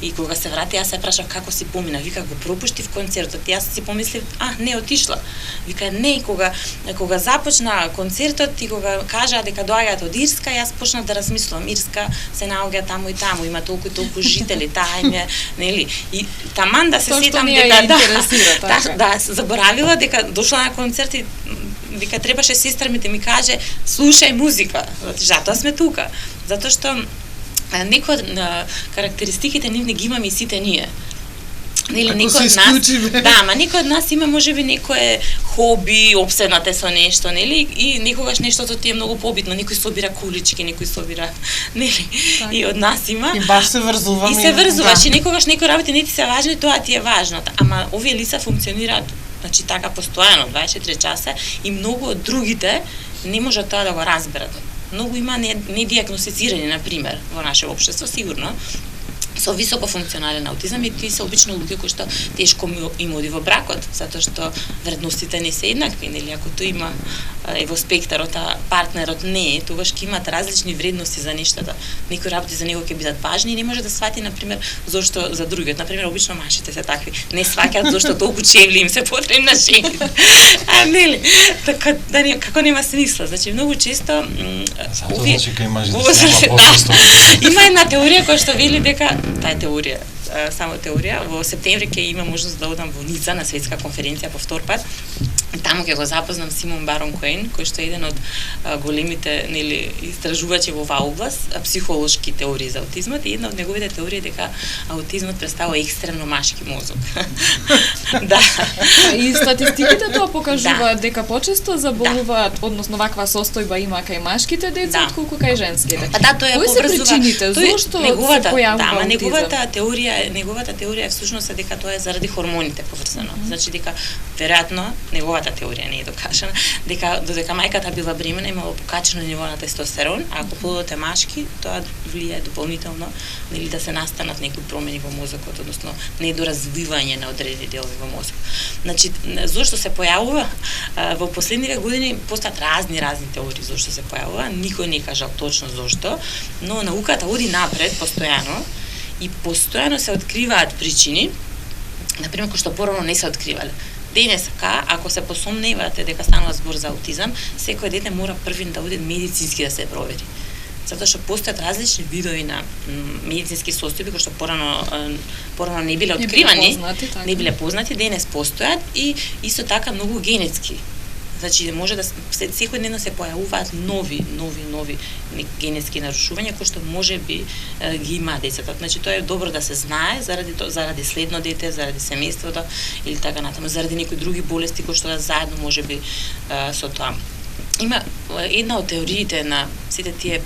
И кога се врати, јас се прашав како си помина. Вика, го пропуштив концертот. Јас си помислив, не отишла. Вика, не, кога започна концертот и кога кажа дека доаѓаат од Ирска, јас почнав да размислувам, Ирска се наоѓа таму и таму, има толку и толку жители, таа им е, нели? И таман да се сетам дека да, заборавила дека дошла на концерт и вика требаше сестра ми да ми каже слушај музика, затоа сме тука, затоа што некои од карактеристиките нивни ги имаме и сите ние. Нели некој од нас, некој од нас има можеби некое хоби, обседнате со нешто, нели? И некогаш нештото ти е многу побитно, некој собира кулички, некој собира, нели? И од нас има. И баш се врзуваме. И се врзуваш, и некогаш некои работи не ти се важни, тоа ти е важно. Ама овие лица функционираат, значи така постојано 24 часа и многу од другите не можат тоа да го разберат. Многу има недиагностицирани, на пример, во наше општество, сигурно, со високо функционален аутизам и тие се обично луѓе кои што тешко им оди во бракот, затоа што вредностите не се еднакви, нели? Ако тој има во спектарот, а партнерот не е, тогаш ќе имат различни вредности за нештата. Некои работи за него ќе бидат важни и не може да свати, на пример, зошто за другиот. На пример, обично машите се такви, не сваќаат зошто толку чевли им се потребни на жените. Нели? Така како нема смисла. Значи многу често овие има една теорија која што вели дека таа е теорија, само теорија. Во септември ќе има можност да одам во Ница на светска конференција по втор пат. Таму ќе го запознам Симон Барон Коен, кој што е еден од големите, нели, истражувачи во оваа област, психолошки теории за аутизмот, и една од неговите теории дека аутизмот представува екстремно машки мозок. Да. И статистиките тоа покажуваат дека почесто заболуваат, односно ваква состојба има кај машките деца отколку кај женските. Тоа е кои се причините? Зошто се појавува аутизам? Неговата теорија всушност е дека тоа е заради хормоните поврзано. Значи дека веројатно неговата теорија не е докажана, дека додека мајката била бремена имала покачено ниво на тестостерон, а ако плодот е машки, тоа влијае дополнително, нели, да се настанат некои промени во мозокот, односно недоразвивање на одредени делови во мозокот. Значи, зошто се појавува? Во последниве години постојат разни теории зошто се појавува, никој не кажал точно зошто, но науката оди напред постојано и постојано се откриваат причини, например, кои што порано не се откривале. Денеска, ако се посомневате дека станува збор за аутизам, секој дете мора првин да оди медицински да се провери. Затоа што постојат различни видови на медицински состојби кои што порано не биле откривани, не биле познати, денес постојат и исто така многу генетски. Значи може да секојдневно се појавуваат нови генетски нарушувања кои што можеби ги има децата. Значи тоа е добро да се знае заради следно дете, заради семејството или така натаму, заради некои други болести кои што заедно можеби со тоа. Има една од теориите на сите тие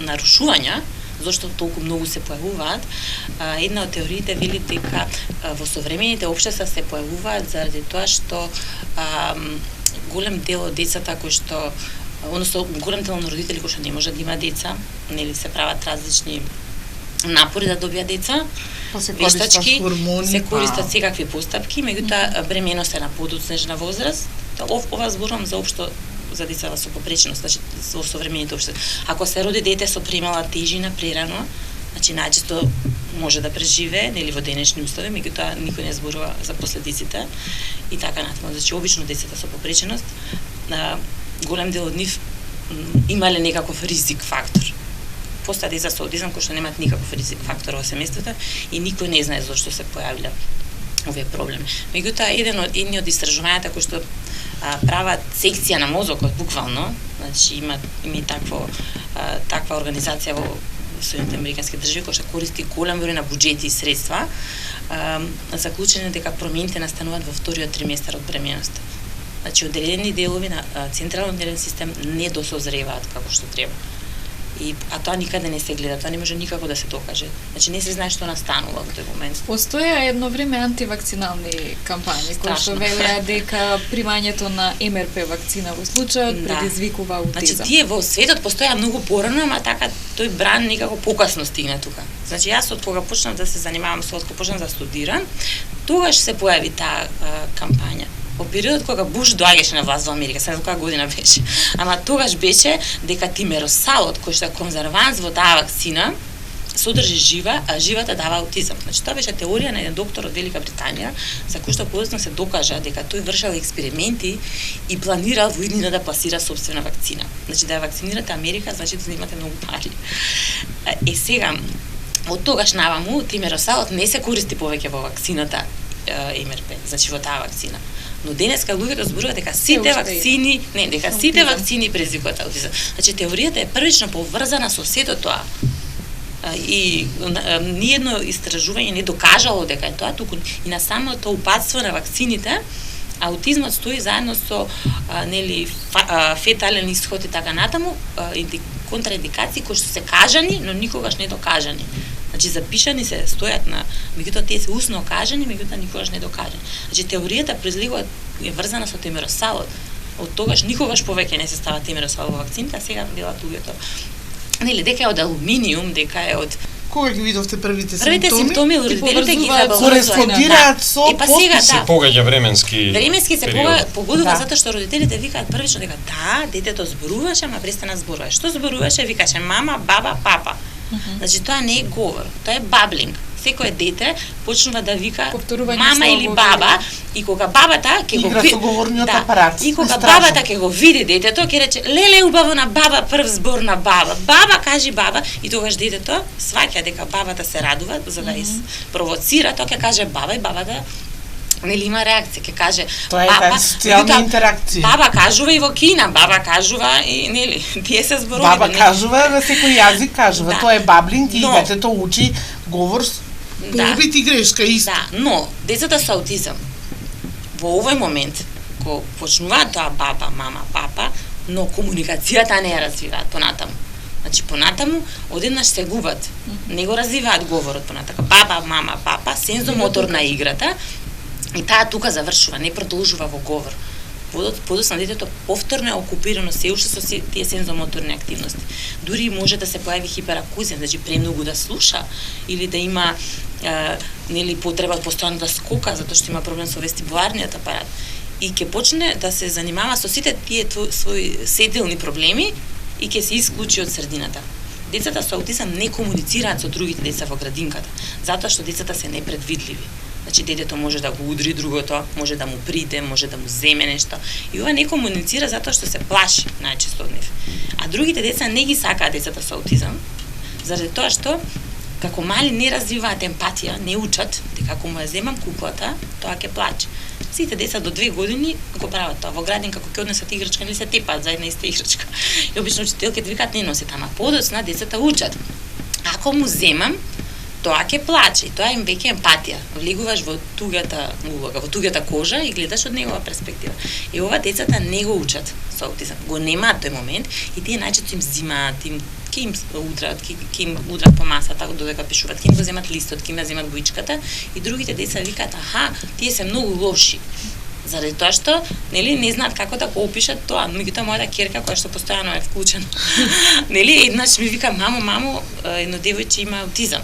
нарушувања, зашто толку многу се појавуваат, една од теориите вели дека во современите општества се појавуваат заради тоа што голем дел од децата кои што, односно голем дел на родители кои што не можат да имаат деца, нели се прават различни напори да добијат деца, вештачки, се користат секакви постапки, меѓутоа бременост е на подоцнежна возраст. Ова зборувам за општо за децата со попреченост, значи во современите општества. Ако се роди дете со премала тежина прерано, значи најчесто може да преживее, нели во денешни услови, меѓутоа никој не зборува за последиците и така натаму. Значи обично децата со попреченост, голем дел од нив имале некаков ризик фактор. Постојат деца со аутизам кои што немаат никаков ризик фактор во семејството и никој не знае зошто се појавиле овие проблеми. Меѓутоа едни од истражувањата кои што прават секција на мозокот буквално, значи има таква организација во Соединетите Американски држави која што користи голем број на буџети и средства, заклучено дека промените настануваат во вториот триместар од бременоста. Значи одредени делови на централниот нервен систем не досозреваат како што треба. А тоа никаде не се гледа, тоа не може никако да се докаже. Значи не се знае што настанува во тој момент. Постоја едно време антивакцинални кампањи кои што велеа дека примањето на МРП вакцина во случајот предизвикува аутизам. Значи тие во светот постоја многу порано, ама така тој бран некако покасно стигна тука. Значи јас од кога почнав да се занимавам со кога почнав да студирам, тогаш се појави таа кампања. Во периодот кога Буш доаѓаше на власт во Америка, сега која година беше. Ама тогаш беше дека тимеросалот, кој што е конзерванс во таа вакцина, содржи жива, а живата дава аутизам. Значи тоа беше теорија на еден доктор од Велика Британија, за кој што подоцна се докажа дека тој вршел експерименти и планирал во иднина да пласира собствена вакцина. Значи да ја вакцинирате Америка, значи да имате многу пари. Сега од тогаш наваму тимеросалот не се користи повеќе во вакцината МРП, значи во таа вакцина. Но денеска луѓето зборуваат дека сите вакцини, дека сите вакцини предизвикуваат аутизам. Значи теоријата е првично поврзана со сето тоа. И ниедно истражување не докажало дека е тоа, туку и на самото упатство на вакцините, аутизмот стои заедно со фетален исход и така натаму, контраиндикации кои што се кажани, но никогаш не докажани. Значи запишани се стојат на, меѓутоа тие се усно кажани, меѓутоа никогаш не докажани. Значи теоријата произлегува е врзана со тимеросалот. Од тогаш никогаш повеќе не се става тимеросал во вакцините, а сега велат луѓето дека е од алуминиум, дека е од Кога ги видовте првите симптоми? Првите симптоми родителите ги забавуваат. Кореспондираат со се погаѓа временски се погодува затоа што родителите викаат првично дека детето зборуваше, ама престана зборува. Што зборуваше? Викаше мама, баба, папа. Значи тоа не е говор, тоа е баблинг. Секое дете почнува да вика мама или баба и кога бабата ќе го види говорниот апарат. И кога бабата ќе го види детето, ќе рече леле убаво на баба, прв збор на баба. Баба кажи баба и тогаш детето сваќа дека бабата се радува за да провоцира, тоа ќе каже баба и бабата има реакција, ќе каже тоа е таа социјална интеракција. Баба кажува и во Кина, баба кажува и тие се зборови. Баба кажува на секој јазик кажува, тоа е баблинг и детето учи говор по опит и грешка исто. Но децата со аутизам во овој момент кога почнуваат тоа баба, мама, папа, но комуникацијата не ја развиваат понатаму. Значи понатаму одеднаш се губат, не го развиваат говорот понатака. Баба, мама, папа, сензомоторна играта и таа тука завршува, не продолжува во говор. Подоцна детето повторно е окупирано се уште со тие сензомоторни активности. Дури може да се појави хиперакузија, значи премногу да слуша или да има потреба постојано да скока затоа што има проблем со вестибуларниот апарат. И ќе почне да се занимава со сите тие своји сетилни проблеми и ќе се исклучи од средината. Децата со аутизам не комуницираат со другите деца во градинката, затоа што децата се непредвидливи. Значи детето може да го удри другото, може да му приде, може да му земе нешто. И ова не комуницира затоа што се плаши најчесто од нив. А другите деца не ги сакаат децата со аутизам, заради тоа што како мали не развиваат емпатија, не учат дека ако му ја земам куклата, тоа ќе плаче. Сите деца до 2 години го прават тоа. Во градинка кога ќе однесат играчка, не се тепаат за една иста играчка. И обично учителките викаат не носат, ама подоцна децата учат. Ако му земам, тоа ќе плаче и тоа им веќе емпатија. Влегуваш во туѓата улога, во туѓата кожа и гледаш од негова перспектива. И ова децата не го учат со аутизам. Го немаат тој момент и тие најчесто им зимаат, ќе им удрат по масата додека пишуваат, ќе им го земат листот, ќе им ја земат боичката и другите деца викаат тие се многу лоши. Заради тоа што не знаат како да го опишат тоа. Меѓутоа мојата ќерка која што постојано е вклучена, еднаш ми вика мамо, едно девојче има аутизам.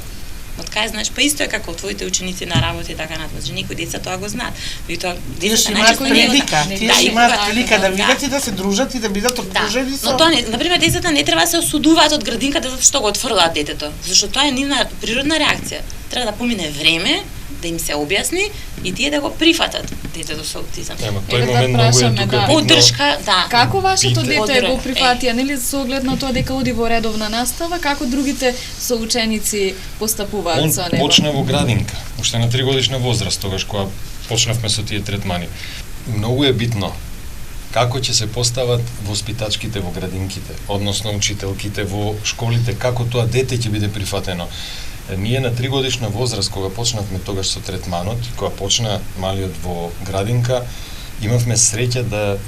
Од кај знаеш, па исто е како твоите ученици на работа и така натаму. Значи некои деца тоа го знаат. Тие што имаат прилика да видат и да се дружат и да бидат окружени со. Но тоа на пример децата не треба да се осудуваат од градинката затоа што го отфрлаат детето, зашто тоа е нивна природна реакција. Треба да помине време, да им се објасни и тие да го прифатат детето со аутизам. Тој момент многу е тука поддршка, Како вашето дете го прифатија, со оглед на тоа дека оди во редовна настава, како другите соученици постапуваат со него? Он почна во градинка, уште на 3 годишна возраст, тогаш кога почнавме со тие третмани. Многу е битно како ќе се постават воспитачките во градинките, односно учителките во школите, како тоа дете ќе биде прифатено. Ние на 3 годишна возраст, кога почнавме тогаш со третманот, кога почна малиот во градинка, имавме среќа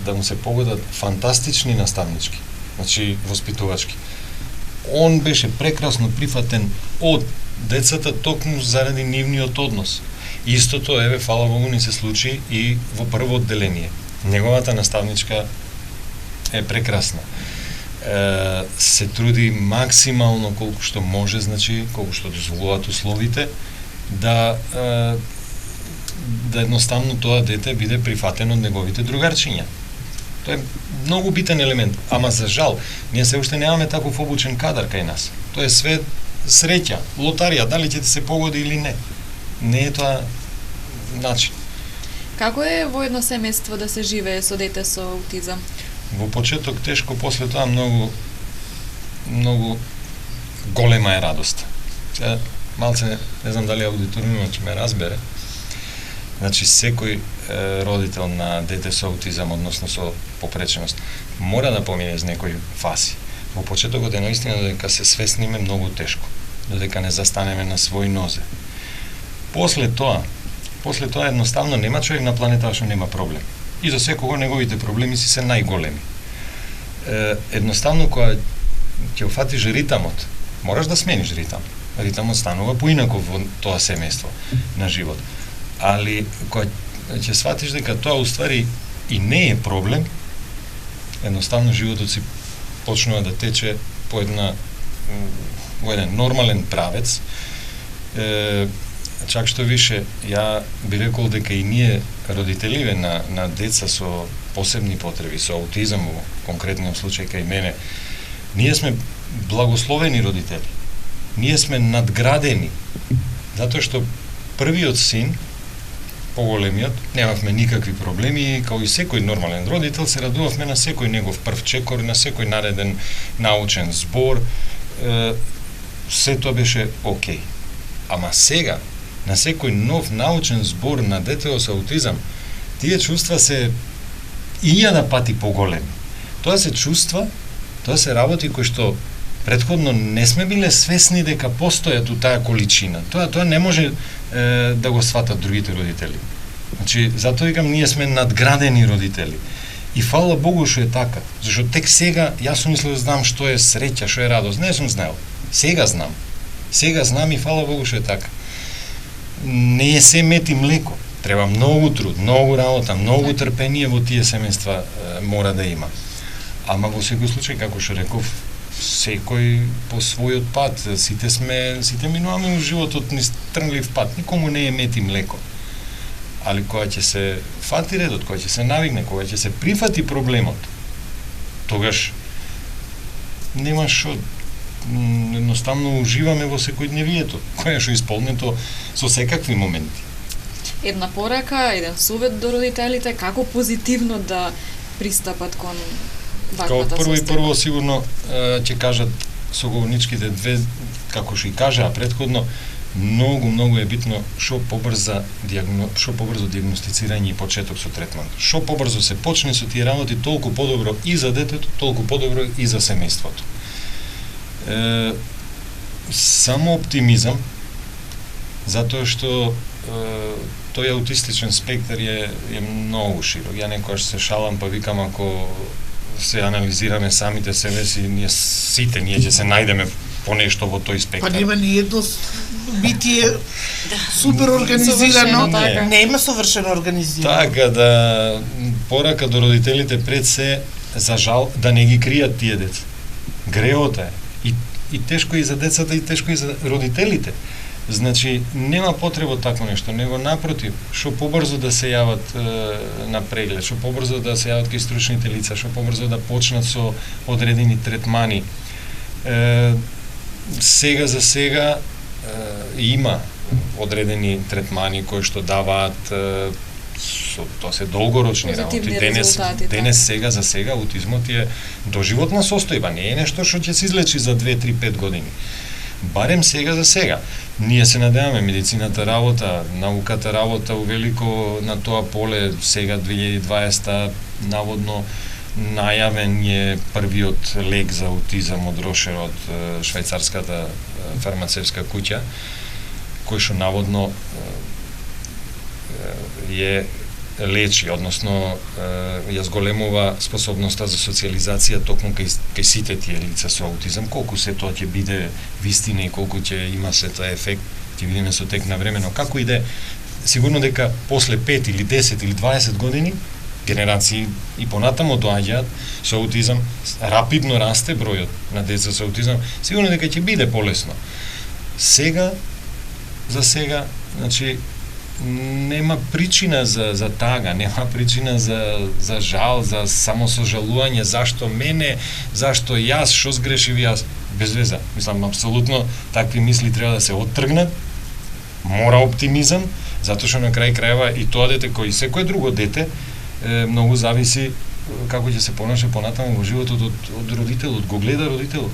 да му се погодат фантастични наставнички, значи воспитувачки. он беше прекрасно прифатен од децата токму заради нивниот однос. Истото, еве, фала Богу, ни се случи и во прво одделение. Неговата наставничка е прекрасна. Се труди максимално колку што може, значи, колку што дозволуваат условите, да едноставно тоа дете биде прифатено од неговите другарчиња. Тоа е многу битен елемент, ама за жал, ние се уште немаме таков обучен кадар кај нас. Тоа е све среќа, лотарија, дали ќе ти се погоди или не. Не е тоа начин. Како е во едно семејство да се живее со дете со аутизам? Во почеток тешко, после тоа многу голема е радост. Сега малце, не знам дали аудиториумот ќе ме разбере. Значи, секој родител на дете со аутизам, односно со попреченост, мора да помине из некои фази. Во почетокот е наистина додека се свесниме многу тешко, додека не застанеме на свој нозе. После тоа едноставно нема човек на планетата што нема проблем. И за секого неговите проблеми си се најголеми. Едноставно кога ќе уфатиш ритамот, мораш да смениш ритам. Ритамот станува поинако во тоа семејство на живот. Али кога ќе сватиш дека тоа уствари и не е проблем, едноставно животот си почнува да тече по во еден нормален правец. Чак што више, ја би рекол дека и ние родителиве на деца со посебни потреби, со аутизам во конкретниот случај кај мене, ние сме благословени родители. Ние сме надградени, затоа што првиот син, поголемиот, немавме никакви проблеми, као и секој нормален родител, се радувавме на секој негов прв чекор, на секој нареден научен збор, се тоа беше окей. Ама сега, на секој нов научен збор на детето со аутизам, тие чувства се 1000 пати поголеми. Тоа се чувства, тоа се работи кои што претходно не сме биле свесни дека постојат у таа количина. Тоа не може да го сватат другите родители. Значи, затоа викам, ние сме надградени родители. И фала Богу што е така, зашто тек сега јас сум мислел да знам што е среќа, што е радост. Не сум знаел. Сега знам. Сега знам и фала Богу што е така. Не е се мети млеко. Треба многу труд, многу работа, многу трпение во тие семејства мора да има. Ама во секој случај, како што реков, секој по својот пат, сите минуваме во животот низ трнлив пат, никому не е мети млеко. Али кога ќе се фати редот, кога ќе се навигне, кога ќе се прифати проблемот, тогаш нема што, едноставно уживаме во секојдневието, која што исполнето со секакви моменти. Една порака, еден совет до родителите, како позитивно да пристапат кон ваквата состојба? Прво сигурно ќе кажат соговорничките две, како што и кажаа претходно, многу е битно што побрзо диагностицирање и почеток со третман. Што побрзо се почне со тие работи, толку подобро и за детето, толку подобро и за семејството. Само оптимизам, затоа што тој аутистичен спектар е многу широк. Ја некојаш се шалам, па викам, ако се анализираме самите себе си, ние ќе се најдеме по нешто во тој спектар. Па нема ни едно битие супер организирано, нема совршено организирано. Така да порака до родителите пред се, за жал, да не ги кријат тие деца. Греота е. И тешко и за децата, и тешко и за родителите. Значи, нема потреба такво нешто, него напротив, што побрзо да се јават на преглед, што побрзо да се јават кај стручните лица, што побрзо да почнат со одредени третмани. Сега за сега има одредени третмани кои што даваат тоа се долгорочни работи. Денес сега за сега аутизмот е доживотна состојба, не е нешто што ќе се излечи за 2, 3, 5 години. Барем сега за сега. Ние се надеваме, медицината работа, науката работа увелико на тоа поле. Сега 2020 наводно најавен е првиот лек за аутизам од Рошер од швајцарската фармацевска куќа, кој што наводно е лечи, односно ја зголемува способноста за социализација токму кај сите тие лица со аутизам, колку се тоа ќе биде вистина и колку ќе има се тоа ефект, ќе видиме со тек на време, но како и да е, сигурно дека после 5 или 10 или 20 години генерации и понатамо доаѓаат со аутизам, рапидно расте бројот на деца со аутизам, сигурно дека ќе биде полесно. Сега, за сега, значи, нема причина за тага, нема причина за жал, за самосожалување, зашто мене, зашто јас, што сгрешив јас, без веза. Мислам, апсолутно такви мисли треба да се оттргнат, мора оптимизам, затоа што на крај крајва и тоа дете, кој и секое друго дете, многу зависи како ќе се понаша понатаму во животот од родителот, го гледа родителот.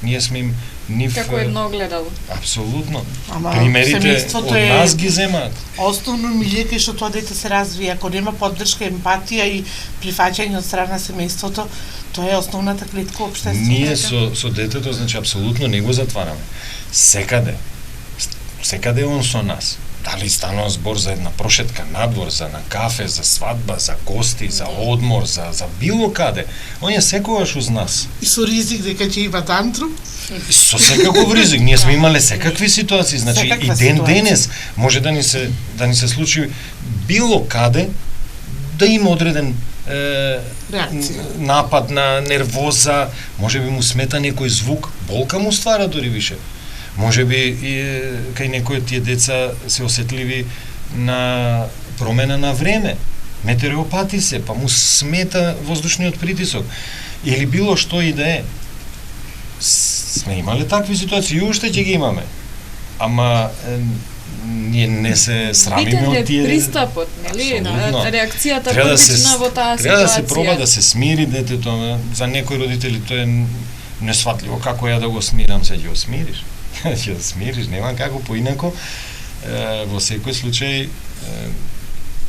Ние сме им нив... Како едно огледало. Апсолутно. Ама примерите од нас ги земаат. Основно милје што тоа дете се развие, ако нема поддршка, емпатија и прифаќање од страна семејството, тоа е основната клетка општеството. Ние со детето, значи, апсолутно не го затвараме. Секаде е он со нас. Дали станува збор за една прошетка надвор, за на кафе, за свадба, за гости, за одмор, за било каде. Он е секогаш уз нас. И со ризик дека ќе има тантрум? Со секаков ризик. Ние сме имале секакви ситуации, значи и денес може да ни се случи било каде да има одреден напад на нервоза, може би му смета некој звук, болка му ствара дори више. Може би и кај некои од тие деца се осетливи на промена на време, метеоропати се, па му смета воздушниот притисок, или било што и да е. Сме имале такви ситуации и уште ќе ги имаме. Ама ние не се срамиме од тие... Битен е пристапот, нели? Реакцијата првична во таа ситуација. Треба да се проба да се смири детето, за некои родители тоа е несватливо, како ја да го смирам, се ќе го смириш. Ќе да смириш, нема како поинако. Во секој случај,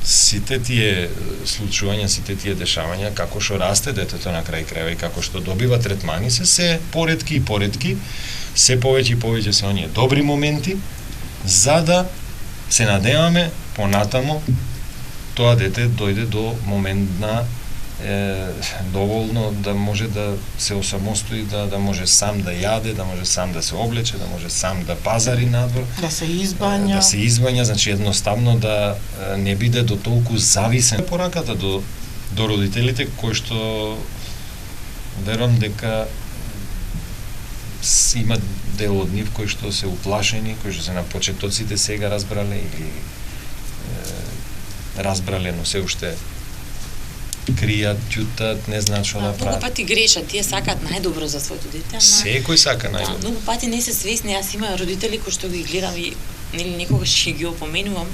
сите тие случувања, сите тие дешавања, како што расте детето на крај крајва и како што добива третмани, се поретки и поретки, се повеќе и повеќе се оние добри моменти, за да се надеваме понатамо тоа дете дојде до момент на доволно да може да се осамостои, да може сам да јаде, да може сам да се облече, да може сам да пазари надвор, да се избања, значи едноставно да не биде до толку зависен. Пораката до родителите кои што верувам дека има дел од нив кои што се уплашени, кои што се на почетоците сега разбрале или разбрале, но се уште кријат, ќутат, не знаат што да прават. Многу пати грешат, тие сакаат најдобро за своето дете, ама секој сака најдобро. Многу пати не се свесни, јас имам родители кои што ги гледам и нели некогаш ќе ги опоменувам,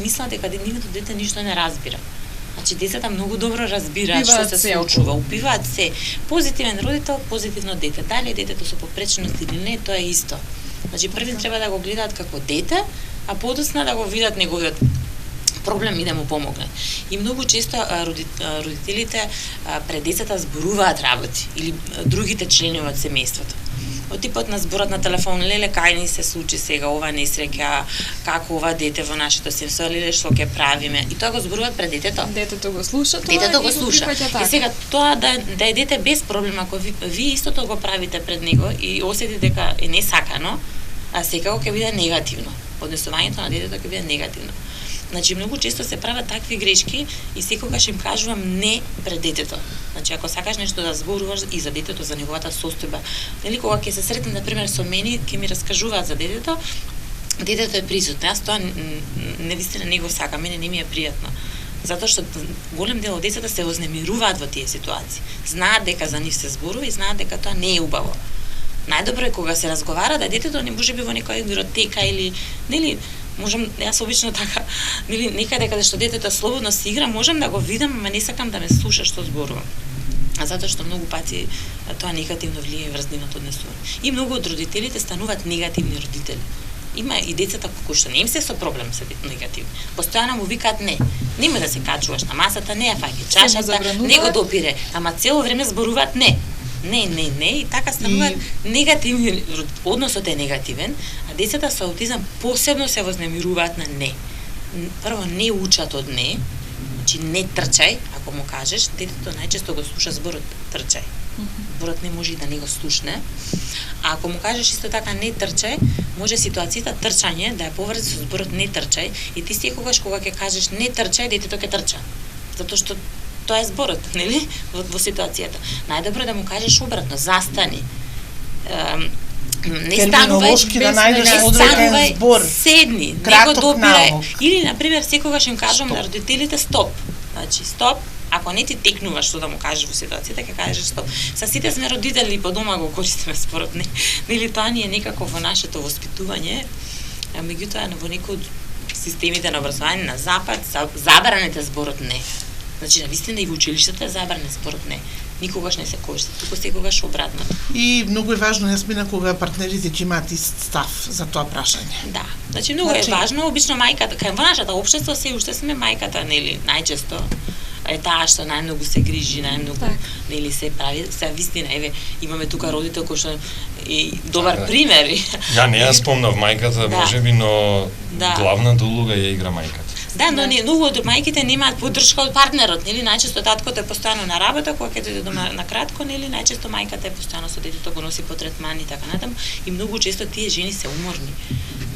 мислат дека нивното дете ништо не разбира. Значи децата многу добро разбираат што се случува, упиваат се. Позитивен родител, позитивно дете. Дали детето со попреченост или не, тоа е исто. Значи први треба да го гледаат како дете, а подоцна да го видат неговиот проблем и да му помогнат. И многу често родителите пред децата зборуваат работи или другите членови од семејството. Од типот на зборот на телефон, леле кај ни се случи сега ова несреќа, како ова дете во нашето семејство, леле што ќе правиме. И тоа го зборуваат пред детето. Детето го слуша тоа. Детето го слуша. И сега тоа да е дете без проблем, ако ви истото го правите пред него и осети дека е несакано, а секако ќе биде негативно. Однесувањето на детето ќе биде негативно. Значи многу често се прават такви грешки и секогаш им кажувам не пред детето. Значи ако сакаш нешто да зборуваш и за детето, за неговата состојба, нели кога ќе се сретне на пример со мене, ќе ми раскажуваат за детето, детето е присутно. Јас тоа навистина не го сакам, мене не ми е пријатно. Затоа што голем дел од децата се вознемируваат во тие ситуации. Знаат дека за нив се зборува и знаат дека тоа не е убаво. Најдобро е кога се разговара да детето не може би во некоја библиотека или нели можам, јас обично така, нели некаде каде што детето слободно се игра, можам да го видам, ама не сакам да ме слуша што зборувам. Затоа што многу пати тоа негативно влијае врз нивното однесување. И многу од родителите стануваат негативни родители. Има и децата кои што не им се со проблем се негативни. Постојано му викаат не. Нема да се качуваш на масата, не ја фаќи чашата, не го допире, ама цело време зборуваат не. Не, и така стануваат негативни, односот е негативен, а децата со аутизам посебно се вознемируваат на не. Прво, не учат од не, Значи не трчај, ако му кажеш, детето најчесто го слуша зборот трчај. Зборот не може и да не го слушне. А ако му кажеш исто така не трчај, може ситуацијата трчање да ја поврзи со зборот не трчај и ти секогаш кога ќе кажеш не трчај, детето ќе трча. Затоа што тоа е зборот, нели? Во ситуацијата. Најдобро е да му кажеш обратно, застани. Не станувај, да најдеш одреден збор. Седни, не го допирај. Или на пример секогаш им кажам на родителите стоп. Значи стоп. Ако не ти текнуваш што да му кажеш во ситуацијата, ќе кажеш стоп. Са сите сме родители и по дома го користиме според не. Нели тоа ни е некако во нашето воспитување, а меѓутоа во некои од системите на образование на запад забранете зборот не. Значи навистина и во училиштата е забранет зборот не. Никогаш не се користи, туку секогаш обратно. И многу е важно јасмина кога партнерите ќе имаат ист став за тоа прашање. Да, значи многу е важно, обично мајката, кај во нашата општество се уште сме мајката, нели, најчесто е таа што најмногу се грижи, најмногу нели се прави, се вистина, еве имаме тука родител кој што е добар пример. Ја не ја спомнав мајката, можеби, но главната улога ја игра мајката. Да, но не, многу од мајките немаат поддршка од партнерот, нели? Најчесто таткото е постојано на работа, кога ќе дојде дома на кратко, нели? Најчесто мајката е постојано со детето, го носи по третман и така натаму, и многу често тие жени се уморни.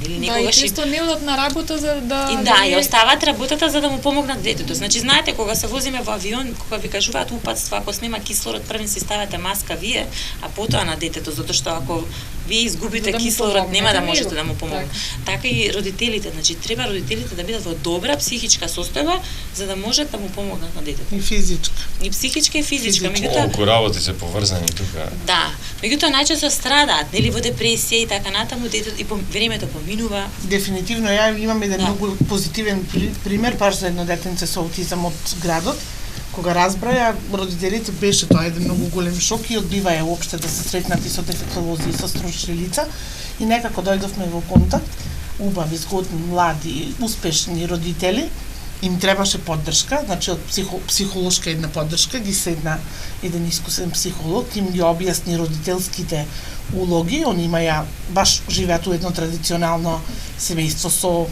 Нели, некогаш и често не одат на работа за да ја остават работата за да му помогнат детето. Значи знаете кога се возиме во авион, кога ви кажуваат упатство, ако снема кислород, првен си ставате маска вие, а потоа на детето, затоа што ако вие изгубите кислород, нема да можете да му помогнете. Така и родителите, значи треба родителите да бидат во добра психичка состојба за да можат да му помогнат на детето. И физичка. И психичка и физичка. Колку работи се поврзани тука. Да. Меѓутоа најчесто страдаат, нели, во депресија и така натаму, детето и времето поминува. Дефинитивно ја имам еден многу позитивен пример баш за едно детенце со аутизам од градот. Кога разбраја, родителите беше тоа еден многу голем шок и одбиваја уопште да се сретнати со дефектолози и со стручни лица и некако дојдовме во контакт, убави, згодни, млади, успешни родители, им требаше поддршка, значи од психолошка една поддршка, ги седна еден искусен психолог, им ги објасни родителските улоги, они имаја, баш живеат у едно традиционално семејство со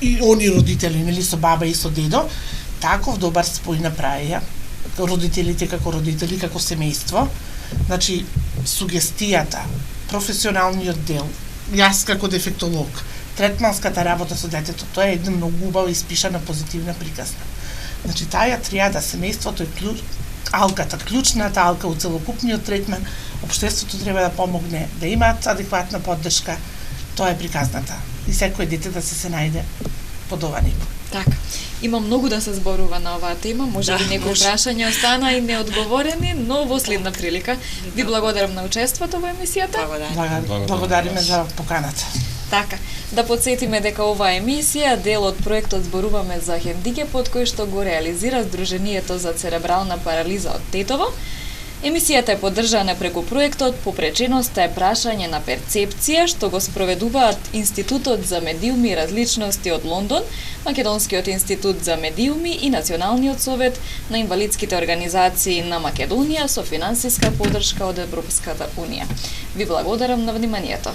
и они родители, нели, со баба и со дедо, таков добар спој направија, родителите како родители, како семејство, значи сугестијата, професионалниот дел, јас како дефектолог, третманската работа со детето, тоа е една многу убава испишана позитивна приказна. Значи таа тријада, семејството е алката, клучната алка у целокупниот третман, општеството треба да помогне, да имаат адекватна поддршка, тоа е приказната. И секој дете да се најде под ова ниво. Така. Има многу да се зборува на оваа тема, може би некои прашања остана и неодговорени, но во следна прилика. Ви благодарам на учеството во емисијата. Благодариме за поканата. Така, да подсетиме дека оваа емисија дел од проектот Зборуваме за хендикепот кој што го реализира Сдруженијето за церебрална парализа од Тетово. Емисијата е поддржана преку проектот Попреченоста е прашање на перцепција што го спроведуваат Институтот за медиуми и различности од Лондон, Македонскиот институт за медиуми и Националниот совет на инвалидските организации на Македонија со финансиска поддршка од Европската унија. Ви благодарам на вниманието.